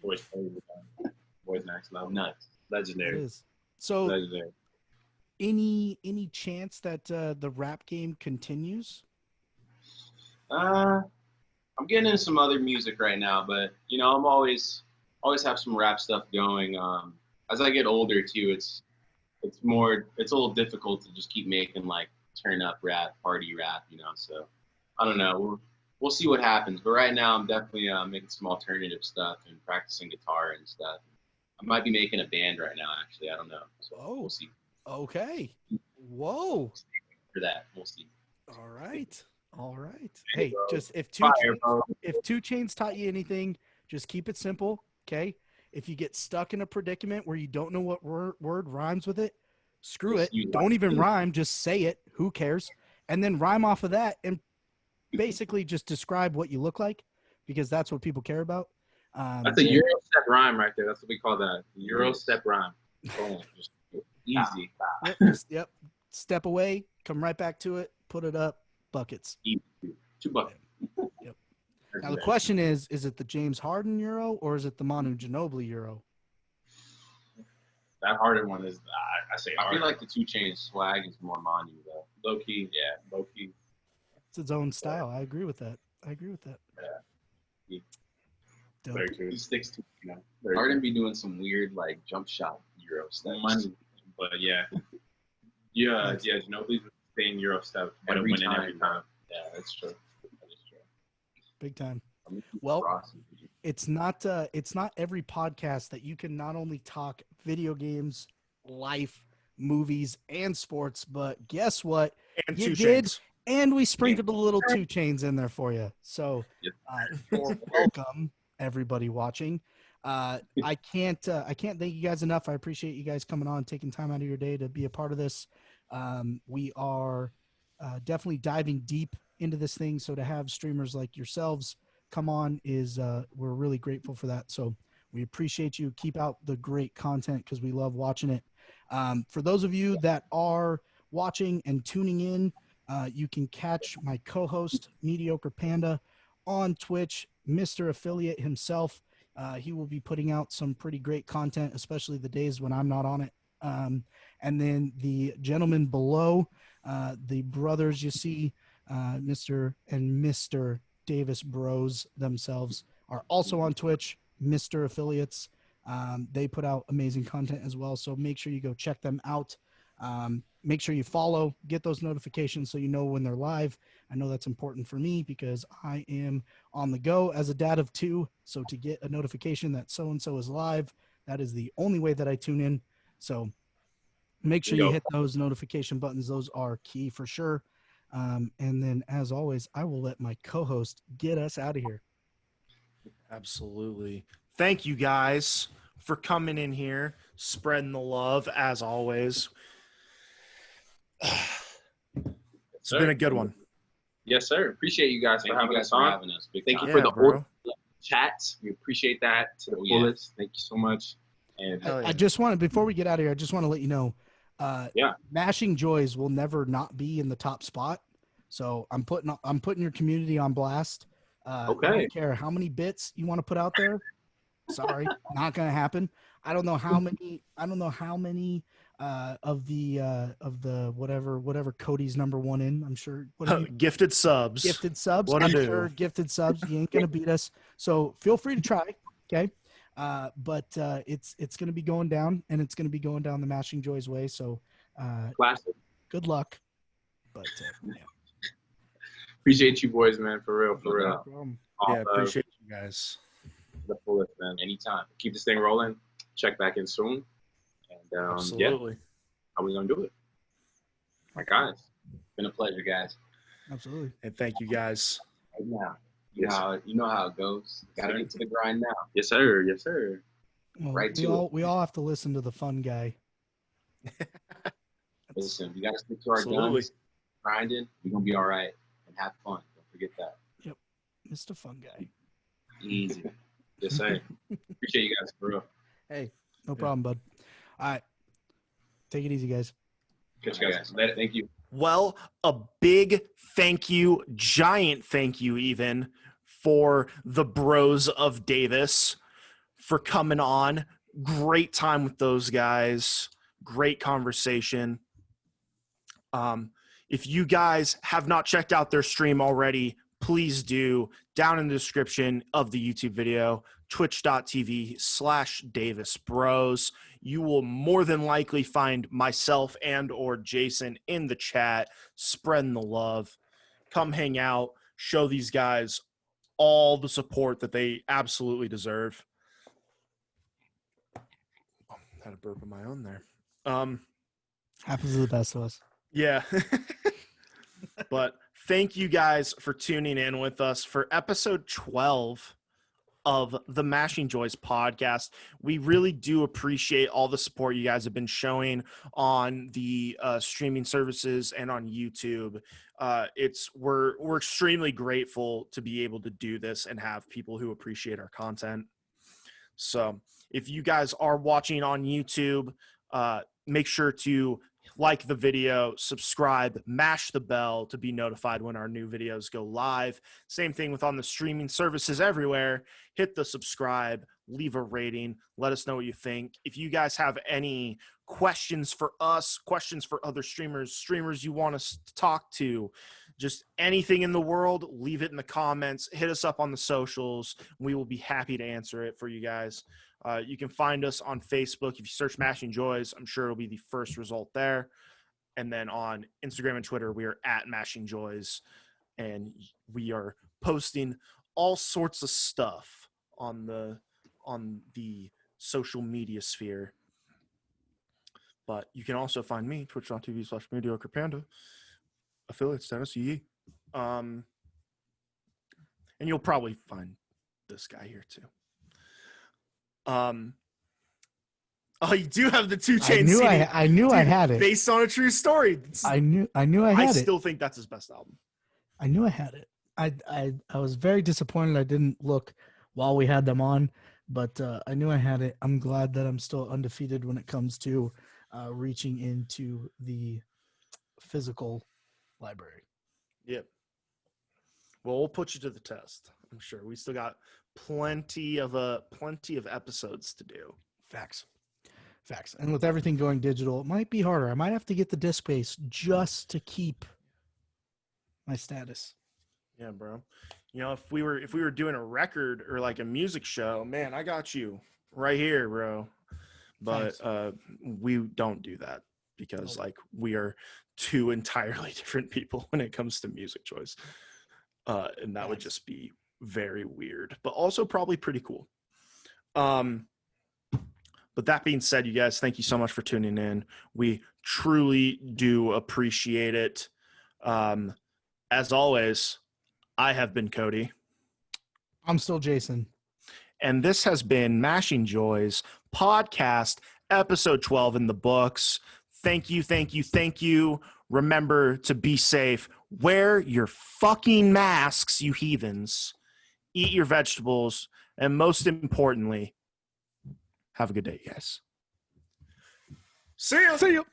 Boys next level. Nuts. Legendary. It is. So Legendary. any chance that the rap game continues? I'm getting into some other music right now, but I'm always have some rap stuff going. As I get older too, it's a little difficult to just keep making like turn up rap, party rap, So I don't know. We'll see what happens. But right now, I'm definitely making some alternative stuff and practicing guitar and stuff. I might be making a band right now, actually. I don't know. So we'll see. Okay. Whoa. For that, we'll see. All right. Hey, bro. just if 2 Chainz taught you anything, just keep it simple, okay? If you get stuck in a predicament where you don't know what word rhymes with it, screw it. Don't even rhyme, just say it. Who cares? And then rhyme off of that and basically just describe what you look like, because that's what people care about. That's a Euro step rhyme right there. That's what we call that. Euro step rhyme. Boom. Just easy. Yep. Step away, come right back to it, put it up, buckets. 2 buckets. Yep. Now the question is it the James Harden Euro or is it the Manu Ginobili Euro? That Harden one is, I say I Harden. feel like the 2 Chainz swag is more Manu, though. Low key, yeah, low key. It's its own style. I agree with that. Yeah. Dope. Very true. He sticks to Harden be doing some weird like jump shot Euro stuff. Money, but yeah, Ginobili's the same Euro stuff, but Every winning time. every time. Yeah, that's true. Big time. Well, it's not every podcast that you can not only talk video games, life, movies, and sports, but guess what? And You 2 did. Chainz. And we sprinkled a little 2 Chainz in there for you. So welcome, everybody watching. I can't thank you guys enough. I appreciate you guys coming on, taking time out of your day to be a part of this. We are definitely diving deep into this thing. So to have streamers like yourselves come on is we're really grateful for that. So we appreciate you. Keep out the great content because we love watching it. For those of you that are watching and tuning in, you can catch my co-host Mediocre Panda on Twitch, Mr. Affiliate himself. He will be putting out some pretty great content, especially the days when I'm not on it. And then the gentleman below, the brothers you see, Mr. and Mr. DavisBros themselves are also on Twitch, Mr. Affiliates. They put out amazing content as well. So make sure you go check them out. Make sure you follow, get those notifications so you know when they're live. I know that's important for me because I am on the go as a dad of 2. So to get a notification that so-and-so is live, that is the only way that I tune in. So make sure you hit those notification buttons. Those are key for sure. And then as always, I will let my co-host get us out of here. Absolutely. Thank you guys for coming in here, spreading the love as always. It's been a good one. Yes, sir. Appreciate you guys for having us on. Thank you Yeah, for the bro. old chats. We appreciate that to the fullest. Thank you so much. And I just want to, before we get out of here, I just want to let you know, Mashing Joys will never not be in the top spot. So I'm putting your community on blast. I don't care how many bits you want to put out there. Sorry, not gonna happen. I don't know how many of the whatever Cody's number 1 in. I'm sure Gifted subs. Gifted subs. What I'm do? sure gifted subs. You ain't gonna beat us. So feel free to try. Okay. But it's gonna be going down, and it's gonna be going down the Mashing Joys way. So good luck. But yeah. Appreciate you boys, man, for real. No problem. Yeah, appreciate you guys. The fullest, man. Anytime. Keep this thing rolling. Check back in soon. And Absolutely. How we gonna do it? My guys. It's been a pleasure, guys. Absolutely. And thank you guys. Right now. You know how it goes. Gotta get to the grind now. Yes, sir. Yes, sir. Well, we all have to listen to the fun guy. Listen, we gotta stick to our guns, grinding. We're gonna be all right and have fun. Don't forget that. Yep, Mr. Fun Guy. Easy. Yes, sir. Appreciate you guys for real. Hey, no problem, bud. All right, take it easy, guys. Catch you guys. Thank you. Well, a big thank you, giant thank you even, for the bros of Davis for coming on. Great time with those guys. Great conversation. If you guys have not checked out their stream already, please do. Down in the description of the YouTube video, twitch.tv/DavisBros. You will more than likely find myself and or Jason in the chat, spreading the love. Come hang out, show these guys all the support that they absolutely deserve. Oh, had a burp of my own there. Happens to the best of us. Yeah. But thank you guys for tuning in with us for episode 12 of the Mashing Joys podcast. We really do appreciate all the support you guys have been showing on the streaming services and on YouTube. We're extremely grateful to be able to do this and have people who appreciate our content. So if you guys are watching on YouTube, make sure to like the video, subscribe, mash the bell to be notified when our new videos go live. Same thing with on the streaming services everywhere. Hit the subscribe, leave a rating, let us know what you think. If you guys have any questions for us, questions for other streamers you want us to talk to, just anything in the world, leave it in the comments. Hit us up on the socials. We will be happy to answer it for you guys. You can find us on Facebook. If you search Mashing Joys, I'm sure it'll be the first result there. And then on Instagram and Twitter, we are at Mashing Joys. And we are posting all sorts of stuff on the social media sphere. But you can also find me, twitch.tv/MediocrePanda, affiliate status, yee. And you'll probably find this guy here too. Oh, you do have the 2 Chainz CD. I knew Dude, I had it. Based on a true story. I knew I I had it. still think that's his best album. I knew I had it. I was very disappointed I didn't look while we had them on, but I knew I had it. I'm glad that I'm still undefeated when it comes to reaching into the physical library. Yep. Well, we'll put you to the test. I'm sure we still got plenty of episodes to do. Facts. And with everything going digital, it might be harder. I might have to get the disc space just to keep my status. Yeah, bro. You know, if we were doing a record or like a music show, man, I got you right here, bro. But we don't do that because like we are 2 entirely different people when it comes to music choice. And that would just be very weird, but also probably pretty cool. But that being said, you guys, thank you so much for tuning in. We truly do appreciate it. As always, I have been Cody. I'm still Jason. And this has been Mashing Joys podcast, episode 12 in the books. Thank you. Remember to be safe. Wear your fucking masks, you heathens. Eat your vegetables. And most importantly, have a good day, guys. See ya.